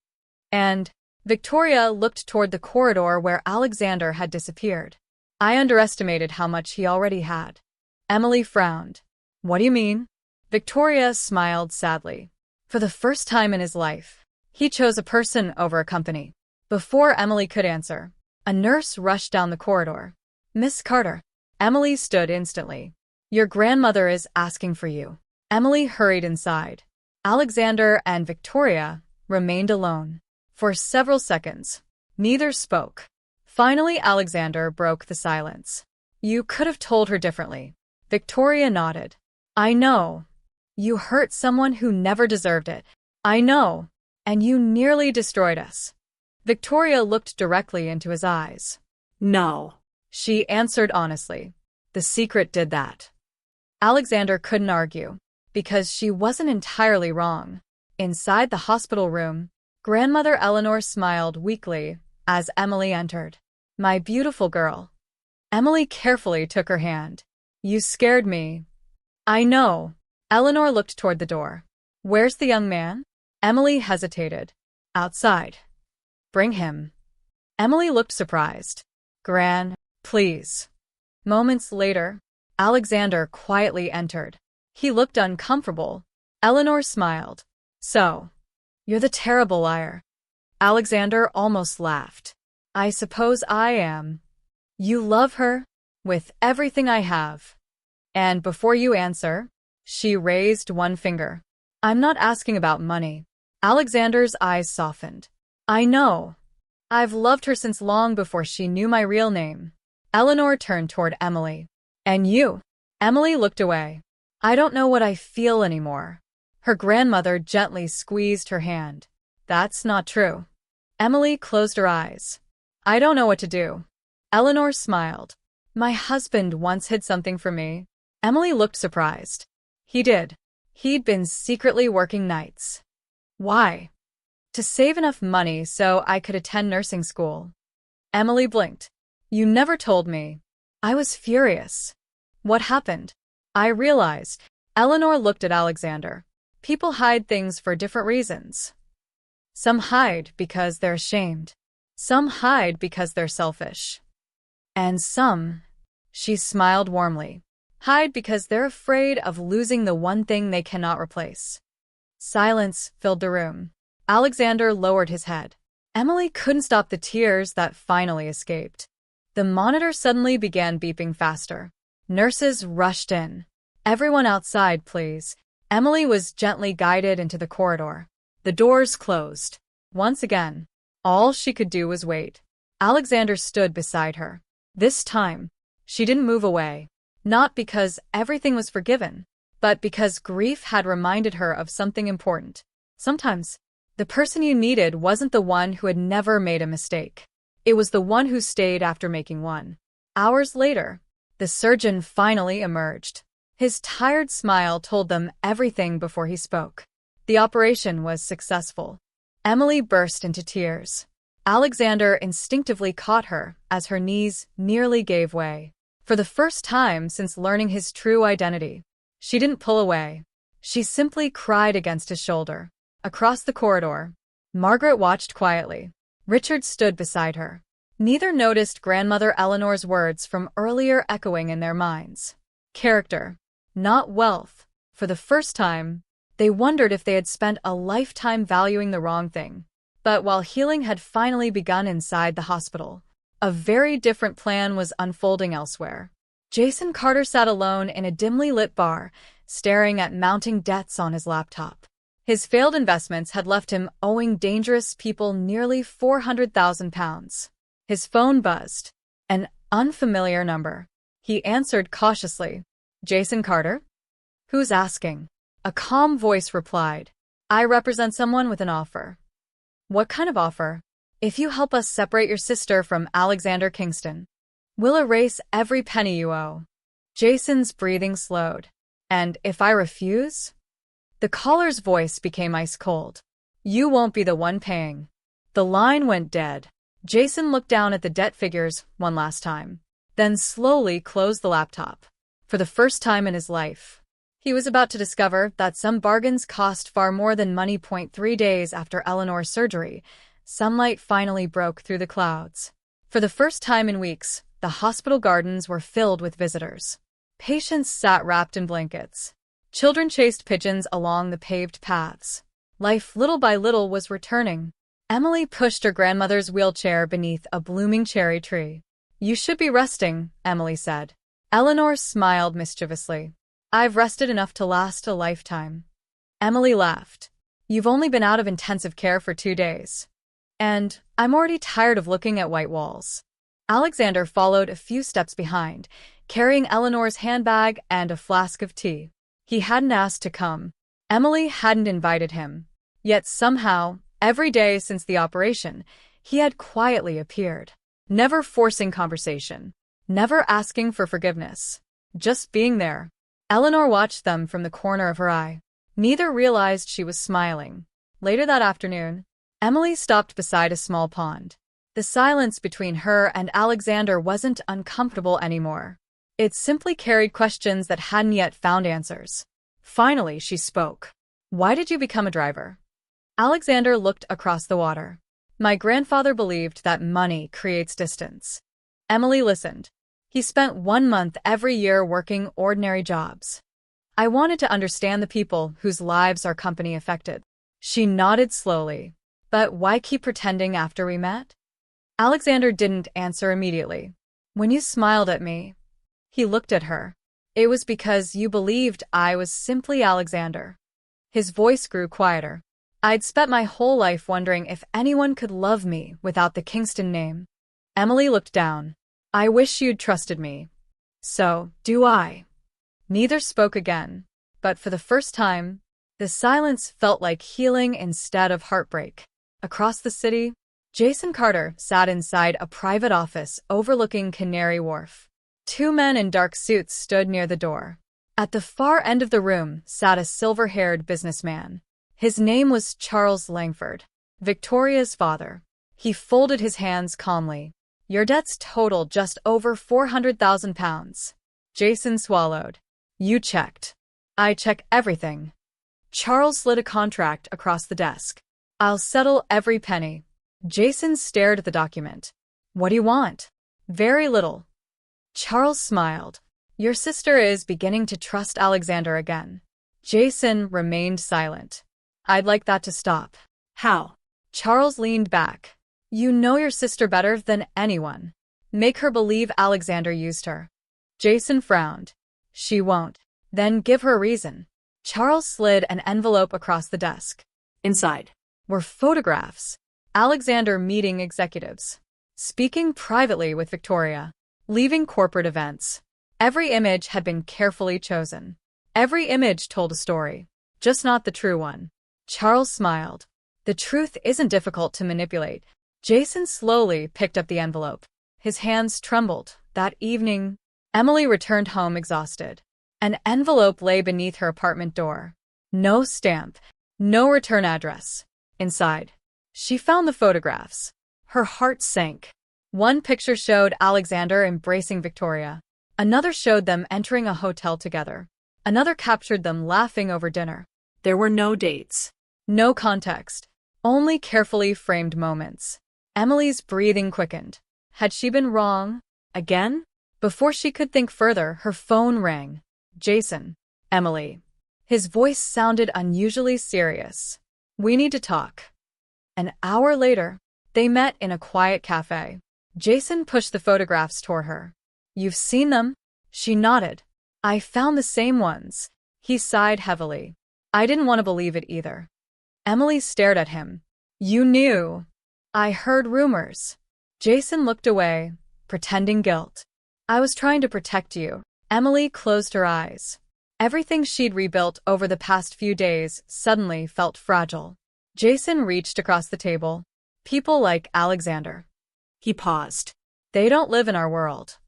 And Victoria looked toward the corridor where Alexander had disappeared. "I underestimated how much he already had." Emily frowned. "What do you mean?" Victoria smiled sadly. For the first time in his life, he chose a person over a company. Before Emily could answer, a nurse rushed down the corridor. "Miss Carter." Emily stood instantly. "Your grandmother is asking for you." Emily hurried inside. Alexander and Victoria remained alone. For several seconds, neither spoke. Finally, Alexander broke the silence. "You could have told her differently." Victoria nodded. "I know. You hurt someone who never deserved it." "I know. And you nearly destroyed us." Victoria looked directly into his eyes. No. She answered honestly. "The secret did that." Alexander couldn't argue, because she wasn't entirely wrong. Inside the hospital room, Grandmother Eleanor smiled weakly as Emily entered. "My beautiful girl." Emily carefully took her hand. "You scared me." "I know." Eleanor looked toward the door. "Where's the young man?" Emily hesitated. "Outside." "Bring him." Emily looked surprised. "Gran, please." Moments later, Alexander quietly entered. He looked uncomfortable. Eleanor smiled. "So, you're the terrible liar." Alexander almost laughed. "I suppose I am." "You love her?" "With everything I have." And before you answer, she raised one finger. "I'm not asking about money." Alexander's eyes softened. "I know. I've loved her since long before she knew my real name." Eleanor turned toward Emily. "And you?" Emily looked away. "I don't know what I feel anymore." Her grandmother gently squeezed her hand. "That's not true." Emily closed her eyes. "I don't know what to do." Eleanor smiled. "My husband once hid something from me." Emily looked surprised. "He did." He'd been secretly working nights. "Why?" "To save enough money so I could attend nursing school." Emily blinked. "You never told me." I was furious. "What happened?" I realized. Eleanor looked at Alexander. "People hide things for different reasons. Some hide because they're ashamed. Some hide because they're selfish. And some," she smiled warmly, "hide because they're afraid of losing the one thing they cannot replace." Silence filled the room. Alexander lowered his head. Emily couldn't stop the tears that finally escaped. The monitor suddenly began beeping faster. Nurses rushed in. "Everyone outside, please." Emily was gently guided into the corridor. The doors closed. Once again, all she could do was wait. Alexander stood beside her. This time, she didn't move away. Not because everything was forgiven, but because grief had reminded her of something important. Sometimes, the person you needed wasn't the one who had never made a mistake. It was the one who stayed after making one. Hours later, the surgeon finally emerged. His tired smile told them everything before he spoke. The operation was successful. Emily burst into tears. Alexander instinctively caught her as her knees nearly gave way. For the first time since learning his true identity, she didn't pull away. She simply cried against his shoulder. Across the corridor, Margaret watched quietly. Richard stood beside her. Neither noticed Grandmother Eleanor's words from earlier echoing in their minds. Character, not wealth. For the first time, They wondered if they had spent a lifetime valuing the wrong thing. But while healing had finally begun inside the hospital, a very different plan was unfolding elsewhere. Jason Carter sat alone in a dimly lit bar, staring at mounting debts on his laptop. His failed investments had left him owing dangerous people nearly £400,000. His phone buzzed. An unfamiliar number. He answered cautiously. Jason Carter? Who's asking? A calm voice replied. I represent someone with an offer. What kind of offer? If you help us separate your sister from Alexander Kingston, we'll erase every penny you owe. Jason's breathing slowed. And if I refuse? The caller's voice became ice cold. You won't be the one paying. The line went dead. Jason looked down at the debt figures one last time, then slowly closed the laptop. For the first time in his life, he was about to discover that some bargains cost far more than money. 3 days after Eleanor's surgery, sunlight finally broke through the clouds. For the first time in weeks, the hospital gardens were filled with visitors. Patients sat wrapped in blankets. Children chased pigeons along the paved paths. Life, little by little, was returning. Emily pushed her grandmother's wheelchair beneath a blooming cherry tree. You should be resting, Emily said. Eleanor smiled mischievously. I've rested enough to last a lifetime. Emily laughed. You've only been out of intensive care for 2 days. And I'm already tired of looking at white walls. Alexander followed a few steps behind, carrying Eleanor's handbag and a flask of tea. He hadn't asked to come. Emily hadn't invited him. Yet somehow, every day since the operation, he had quietly appeared. Never forcing conversation. Never asking for forgiveness. Just being there. Eleanor watched them from the corner of her eye. Neither realized she was smiling. Later that afternoon, Emily stopped beside a small pond. The silence between her and Alexander wasn't uncomfortable anymore. It simply carried questions that hadn't yet found answers. Finally, she spoke. Why did you become a driver? Alexander looked across the water. My grandfather believed that money creates distance. Emily listened. He spent 1 month every year working ordinary jobs. I wanted to understand the people whose lives our company affected. She nodded slowly. But why keep pretending after we met? Alexander didn't answer immediately. When you smiled at me, he looked at her. It was because you believed I was simply Alexander. His voice grew quieter. I'd spent my whole life wondering if anyone could love me without the Kingston name. Emily looked down. I wish you'd trusted me. So, do I. Neither spoke again, but for the first time, the silence felt like healing instead of heartbreak. Across the city, Jason Carter sat inside a private office overlooking Canary Wharf. 2 men in dark suits stood near the door. At the far end of the room sat a silver-haired businessman. His name was Charles Langford, Victoria's father. He folded his hands calmly. Your debts total just over £400,000. Jason swallowed. You checked. I check everything. Charles slid a contract across the desk. I'll settle every penny. Jason stared at the document. What do you want? Very little. Charles smiled. Your sister is beginning to trust Alexander again. Jason remained silent. I'd like that to stop. How? Charles leaned back. You know your sister better than anyone. Make her believe Alexander used her. Jason frowned. She won't. Then give her a reason. Charles slid an envelope across the desk. Inside were photographs. Alexander meeting executives. Speaking privately with Victoria. Leaving corporate events. Every image had been carefully chosen. Every image told a story. Just not the true one. Charles smiled. The truth isn't difficult to manipulate. Jason slowly picked up the envelope. His hands trembled. That evening, Emily returned home exhausted. An envelope lay beneath her apartment door. No stamp. No return address. Inside, she found the photographs. Her heart sank. One picture showed Alexander embracing Victoria. Another showed them entering a hotel together. Another captured them laughing over dinner. There were no dates. No context. Only carefully framed moments. Emily's breathing quickened. Had she been wrong? Again? Before she could think further, her phone rang. Jason. Emily. His voice sounded unusually serious. "We need to talk." An hour later, they met in a quiet cafe. Jason pushed the photographs toward her. "You've seen them?" She nodded. "I found the same ones." He sighed heavily. "I didn't want to believe it either." Emily stared at him. "You knew." "I heard rumors." Jason looked away, pretending guilt. "I was trying to protect you." Emily closed her eyes. Everything she'd rebuilt over the past few days suddenly felt fragile. Jason reached across the table. "People like Alexander." He paused. "They don't live in our world."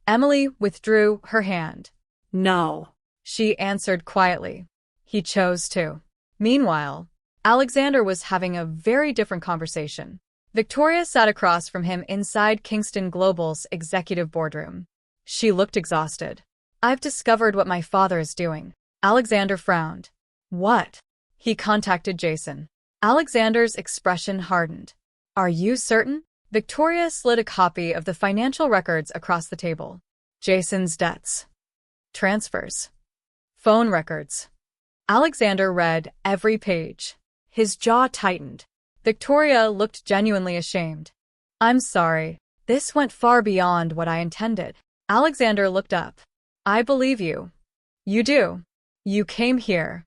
Emily withdrew her hand. "No." She answered quietly. "He chose to." Meanwhile, Alexander was having a very different conversation. Victoria sat across from him inside Kingston Global's executive boardroom. She looked exhausted. "I've discovered what my father is doing." Alexander frowned. "What?" He contacted Jason. Alexander's expression hardened. "Are you certain?" Victoria slid a copy of the financial records across the table. Jason's debts. Transfers. Phone records. Alexander read every page. His jaw tightened. Victoria looked genuinely ashamed. "I'm sorry. This went far beyond what I intended." Alexander looked up. "I believe you." "You do. You came here."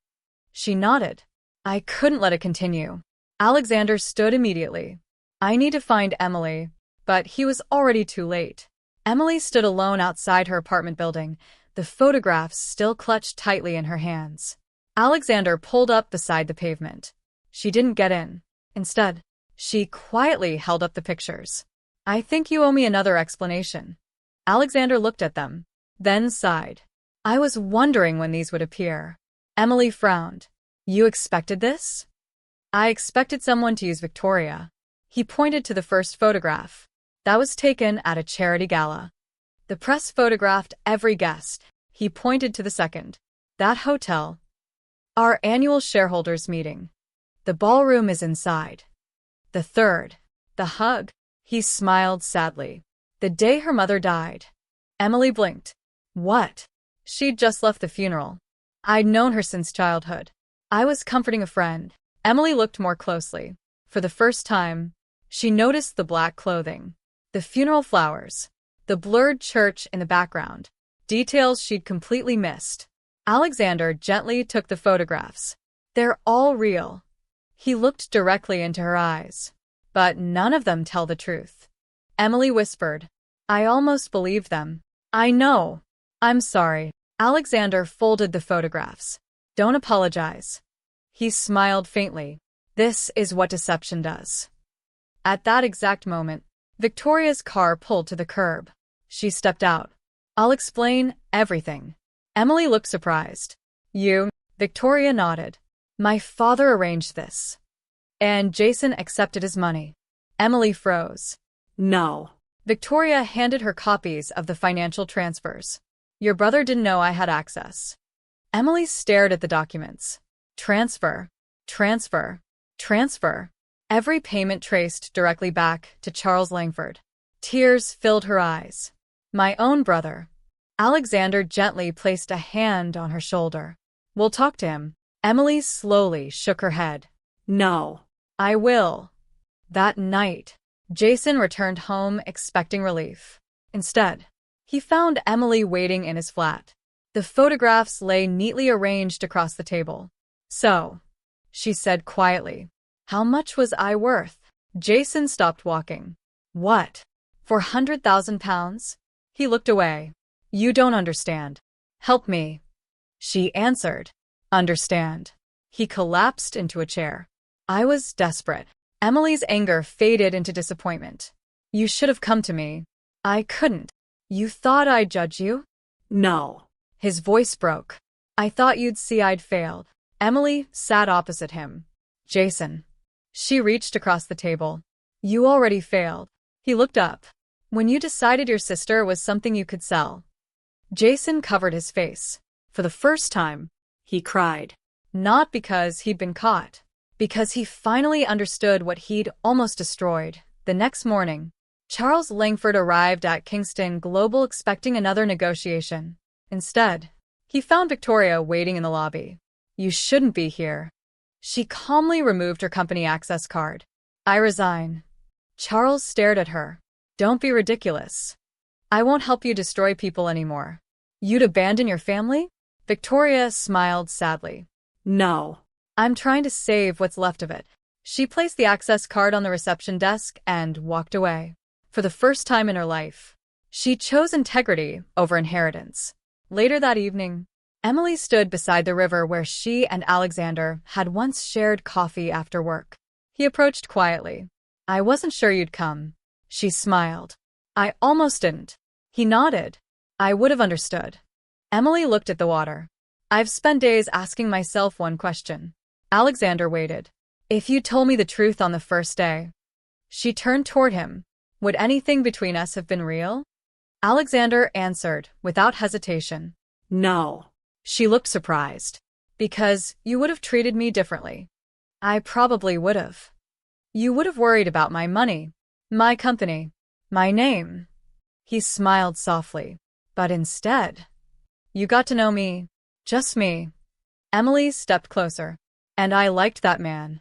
She nodded. "I couldn't let it continue." Alexander stood immediately. "I need to find Emily." But he was already too late. Emily stood alone outside her apartment building, the photographs still clutched tightly in her hands. Alexander pulled up beside the pavement. She didn't get in. Instead, she quietly held up the pictures. "I think you owe me another explanation." Alexander looked at them, then sighed. "I was wondering when these would appear." Emily frowned. "You expected this?" "I expected someone to use Victoria." He pointed to the first photograph. That was taken at a charity gala. "The press photographed every guest." He pointed to the second. "That hotel. Our annual shareholders meeting. The ballroom is inside." "The third. The hug." He smiled sadly. "The day her mother died." Emily blinked. "What?" "She'd just left the funeral. I'd known her since childhood. I was comforting a friend." Emily looked more closely. For the first time, she noticed the black clothing, the funeral flowers, the blurred church in the background, details she'd completely missed. Alexander gently took the photographs. "They're all real." He looked directly into her eyes. "But none of them tell the truth." Emily whispered. "I almost believed them." "I know. I'm sorry." Alexander folded the photographs. "Don't apologize." He smiled faintly. "This is what deception does." At that exact moment, Victoria's car pulled to the curb. She stepped out. "I'll explain everything." Emily looked surprised. "You?" Victoria nodded. "My father arranged this." "And Jason accepted his money." Emily froze. "No." Victoria handed her copies of the financial transfers. "Your brother didn't know I had access." Emily stared at the documents. Transfer. Transfer. Transfer. Every payment traced directly back to Charles Langford. Tears filled her eyes. "My own brother." Alexander gently placed a hand on her shoulder. "We'll talk to him." Emily slowly shook her head. "No." "I will." That night, Jason returned home expecting relief. Instead, he found Emily waiting in his flat. The photographs lay neatly arranged across the table. "So," she said quietly, "how much was I worth?" Jason stopped walking. "What? £400,000?" He looked away. "You don't understand." "Help me." She answered. "Understand." He collapsed into a chair. "I was desperate." Emily's anger faded into disappointment. "You should have come to me." "I couldn't." "You thought I'd judge you?" "No." His voice broke. "I thought you'd see I'd failed." Emily sat opposite him. "Jason." She reached across the table. "You already failed." He looked up. "When you decided your sister was something you could sell." Jason covered his face. For the first time, He cried. not because he'd been caught, because he finally understood what he'd almost destroyed. The next morning, Charles Langford arrived at Kingston Global expecting another negotiation. Instead, he found Victoria waiting in the lobby. You shouldn't be here. She calmly removed her company access card. I resign. Charles stared at her. Don't be ridiculous. I won't help you destroy people anymore. You'd abandon your family? Victoria smiled sadly. No. I'm trying to save what's left of it. She placed the access card on the reception desk and walked away. For the first time in her life, she chose integrity over inheritance. Later that evening, Emily stood beside the river where she and Alexander had once shared coffee after work. He approached quietly. I wasn't sure you'd come. She smiled. I almost didn't. He nodded. I would have understood. Emily looked at the water. I've spent days asking myself one question. Alexander waited. If you told me the truth on the first day. She turned toward him. Would anything between us have been real? Alexander answered, without hesitation. No. She looked surprised. Because you would have treated me differently. I probably would have. You would have worried about my money, my company, my name. He smiled softly. But instead, you got to know me. Just me. Emily stepped closer. And I liked that man.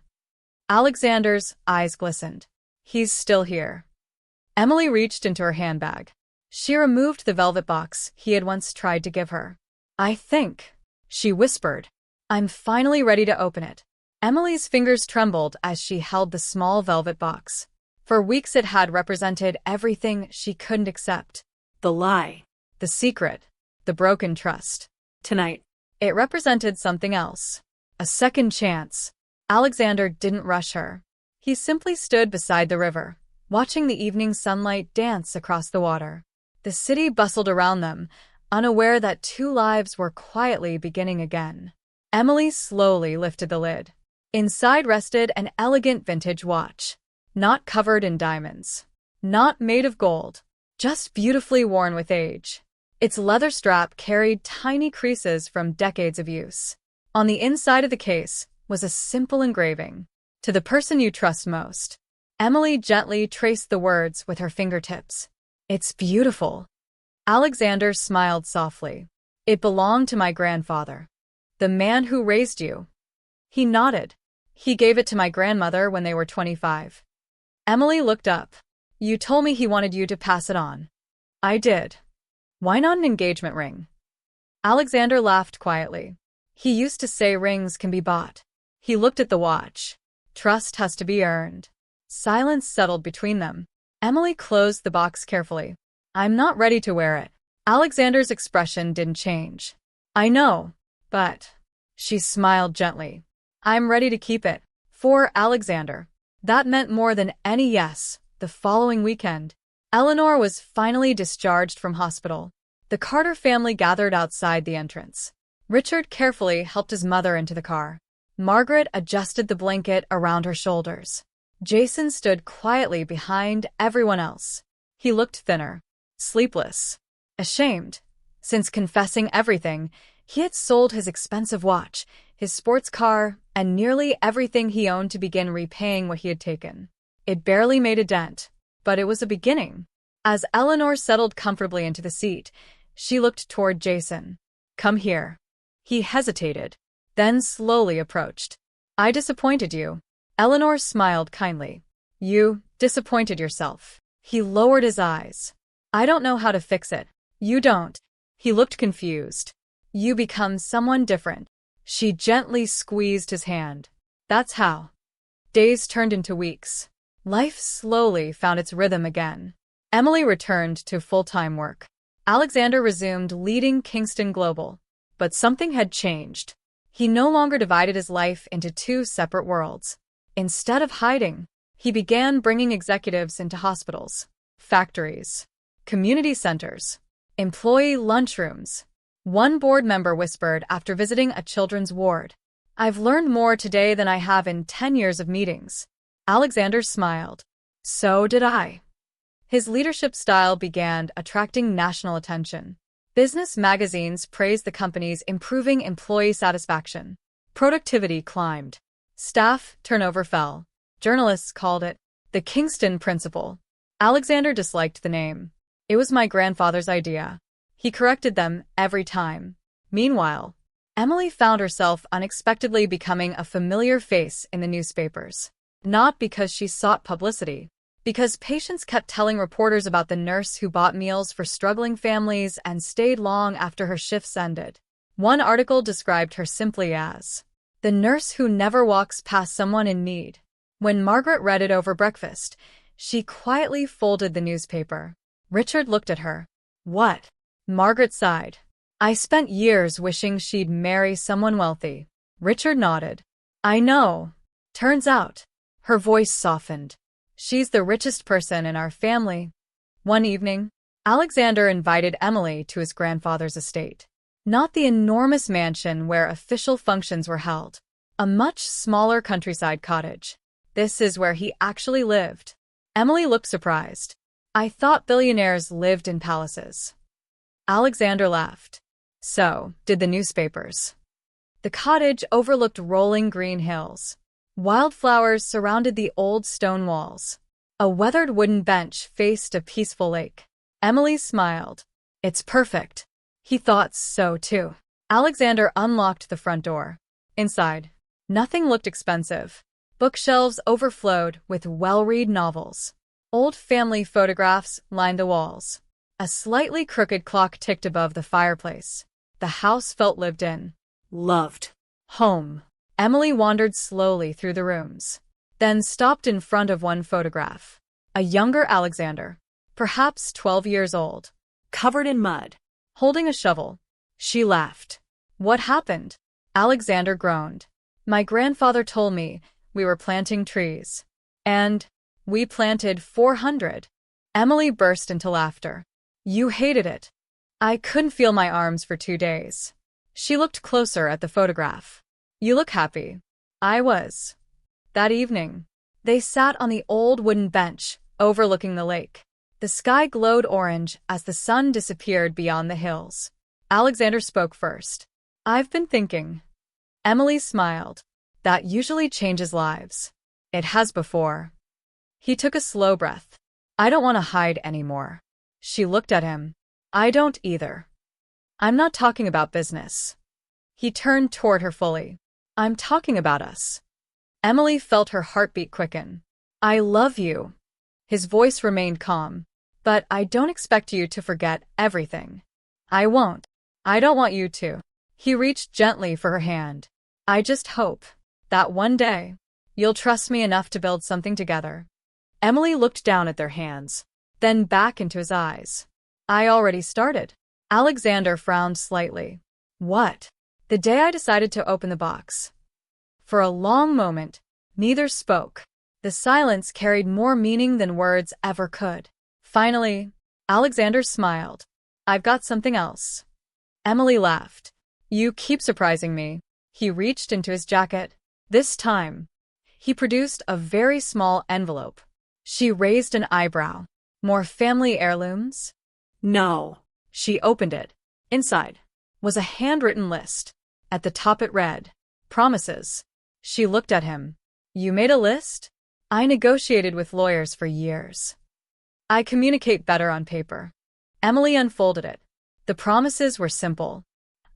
Alexander's eyes glistened. He's still here. Emily reached into her handbag. She removed the velvet box he had once tried to give her. I think, she whispered. I'm finally ready to open it. Emily's fingers trembled as she held the small velvet box. For weeks it had represented everything she couldn't accept. The lie. The secret. The broken trust. Tonight. It represented something else. A second chance. Alexander didn't rush her. He simply stood beside the river, watching the evening sunlight dance across the water. The city bustled around them, unaware that two lives were quietly beginning again. Emily slowly lifted the lid. Inside rested an elegant vintage watch. Not covered in diamonds. Not made of gold. Just beautifully worn with age. Its leather strap carried tiny creases from decades of use. On the inside of the case was a simple engraving. To the person you trust most. Emily gently traced the words with her fingertips. It's beautiful. Alexander smiled softly. It belonged to my grandfather. The man who raised you. He nodded. He gave it to my grandmother when they were 25. Emily looked up. You told me he wanted you to pass it on. I did. Why not an engagement ring? Alexander laughed quietly. He used to say rings can be bought. He looked at the watch. Trust has to be earned. Silence settled between them. Emily closed the box carefully. I'm not ready to wear it. Alexander's expression didn't change. I know, but... She smiled gently. I'm ready to keep it. For Alexander. That meant more than any yes. The following weekend, Eleanor was finally discharged from hospital. The Carter family gathered outside the entrance. Richard carefully helped his mother into the car. Margaret adjusted the blanket around her shoulders. Jason stood quietly behind everyone else. He looked thinner, sleepless, ashamed. Since confessing everything, he had sold his expensive watch, his sports car, and nearly everything he owned to begin repaying what he had taken. It barely made a dent, but it was a beginning. As Eleanor settled comfortably into the seat, she looked toward Jason. Come here. He hesitated, then slowly approached. I disappointed you. Eleanor smiled kindly. You disappointed yourself. He lowered his eyes. I don't know how to fix it. You don't. He looked confused. You become someone different. She gently squeezed his hand. That's how. Days turned into weeks. Life slowly found its rhythm again. Emily returned to full-time work. Alexander resumed leading Kingston Global. But something had changed. He no longer divided his life into two separate worlds. Instead of hiding, he began bringing executives into hospitals, factories, community centers, employee lunchrooms. One board member whispered after visiting a children's ward. I've learned more today than I have in 10 years of meetings. Alexander smiled. So did I. His leadership style began attracting national attention. Business magazines praised the company's improving employee satisfaction. Productivity climbed. Staff turnover fell. Journalists called it the Kingston Principle. Alexander disliked the name. It was my grandfather's idea. He corrected them every time. Meanwhile, Emily found herself unexpectedly becoming a familiar face in the newspapers. Not because she sought publicity, because patients kept telling reporters about the nurse who bought meals for struggling families and stayed long after her shifts ended. One article described her simply as the nurse who never walks past someone in need. When Margaret read it over breakfast, she quietly folded the newspaper. Richard looked at her. What? Margaret sighed. I spent years wishing she'd marry someone wealthy. Richard nodded. I know. Turns out. Her voice softened. She's the richest person in our family. One evening, Alexander invited Emily to his grandfather's estate. Not the enormous mansion where official functions were held. A much smaller countryside cottage. This is where he actually lived. Emily looked surprised. I thought billionaires lived in palaces. Alexander laughed. So did the newspapers. The cottage overlooked rolling green hills. Wildflowers surrounded the old stone walls. A weathered wooden bench faced a peaceful lake. Emily smiled. It's perfect. He thought so too. Alexander unlocked the front door. Inside, nothing looked expensive. Bookshelves overflowed with well-read novels. Old family photographs lined the walls. A slightly crooked clock ticked above the fireplace. The house felt lived in. Loved. Home. Emily wandered slowly through the rooms, then stopped in front of one photograph. A younger Alexander, perhaps 12 years old, Covered in mud. holding a shovel. She laughed. What happened? Alexander groaned. My grandfather told me we were planting trees. And we planted 400. Emily burst into laughter. You hated it. I couldn't feel my arms for 2 days. She looked closer at the photograph. You look happy. I was. That evening, they sat on the old wooden bench, overlooking the lake. The sky glowed orange as the sun disappeared beyond the hills. Alexander spoke first. I've been thinking. Emily smiled. That usually changes lives. It has before. He took a slow breath. I don't want to hide anymore. She looked at him. I don't either. I'm not talking about business. He turned toward her fully. I'm talking about us. Emily felt her heartbeat quicken. I love you. His voice remained calm. But I don't expect you to forget everything. I won't. I don't want you to. He reached gently for her hand. I just hope that one day you'll trust me enough to build something together. Emily looked down at their hands, then back into his eyes. I already started. Alexander frowned slightly. What? The day I decided to open the box. For a long moment, neither spoke. The silence carried more meaning than words ever could. Finally, Alexander smiled. I've got something else. Emily laughed. You keep surprising me. He reached into his jacket. This time, he produced a very small envelope. She raised an eyebrow. More family heirlooms? No. She opened it. Inside was a handwritten list. At the top it read, Promises. She looked at him. You made a list? I negotiated with lawyers for years. I communicate better on paper. Emily unfolded it. The promises were simple.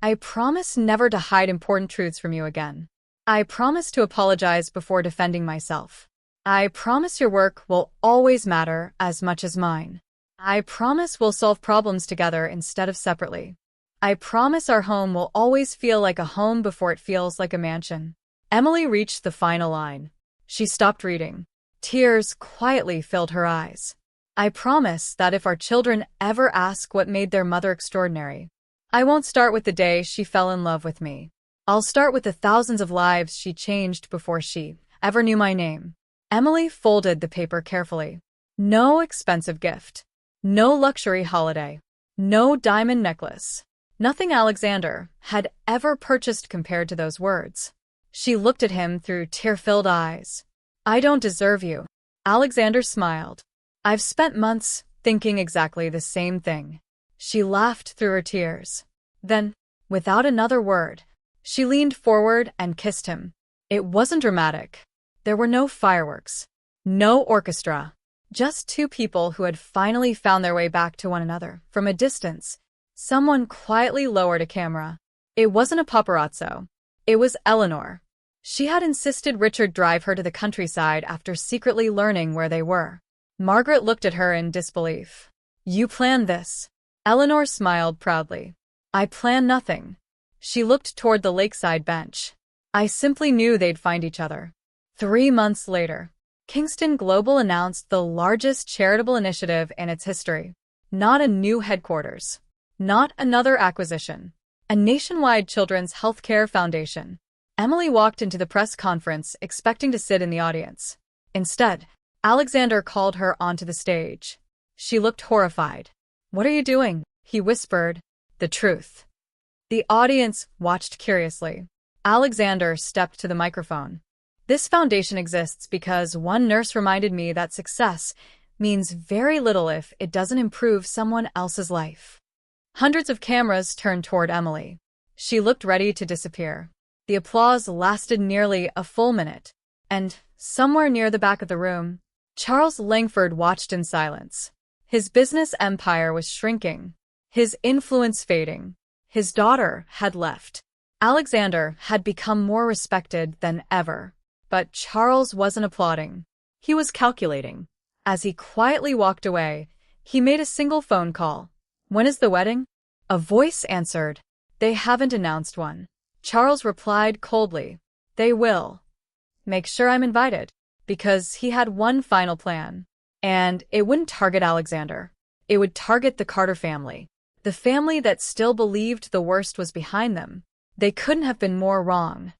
I promise never to hide important truths from you again. I promise to apologize before defending myself. I promise your work will always matter as much as mine. I promise we'll solve problems together instead of separately. I promise our home will always feel like a home before it feels like a mansion. Emily reached the final line. She stopped reading. Tears quietly filled her eyes. I promise that if our children ever ask what made their mother extraordinary, I won't start with the day she fell in love with me. I'll start with the thousands of lives she changed before she ever knew my name. Emily folded the paper carefully. No expensive gift. No luxury holiday. No diamond necklace. Nothing Alexander had ever purchased compared to those words. She looked at him through tear-filled eyes. I don't deserve you. Alexander smiled. I've spent months thinking exactly the same thing. She laughed through her tears. Then, without another word, she leaned forward and kissed him. It wasn't dramatic. There were no fireworks. No orchestra. Just two people who had finally found their way back to one another from a distance. Someone quietly lowered a camera. It wasn't a paparazzo. It was Eleanor. She had insisted Richard drive her to the countryside after secretly learning where they were. Margaret looked at her in disbelief. You planned this? Eleanor smiled proudly. I planned nothing. She looked toward the lakeside bench. I simply knew they'd find each other. 3 months later, Kingston Global announced the largest charitable initiative in its history. Not a new headquarters. Not another acquisition. A nationwide children's healthcare foundation. Emily walked into the press conference expecting to sit in the audience. Instead, Alexander called her onto the stage. She looked horrified. What are you doing? He whispered. The truth. The audience watched curiously. Alexander stepped to the microphone. This foundation exists because one nurse reminded me that success means very little if it doesn't improve someone else's life. Hundreds of cameras turned toward Emily. She looked ready to disappear. The applause lasted nearly a full minute, and somewhere near the back of the room, Charles Langford watched in silence. His business empire was shrinking, his influence fading. His daughter had left. Alexander had become more respected than ever. But Charles wasn't applauding. He was calculating. As he quietly walked away, he made a single phone call. When is the wedding? A voice answered. They haven't announced one. Charles replied coldly. They will. Make sure I'm invited. Because he had one final plan. And it wouldn't target Alexander. It would target the Carter family. The family that still believed the worst was behind them. They couldn't have been more wrong.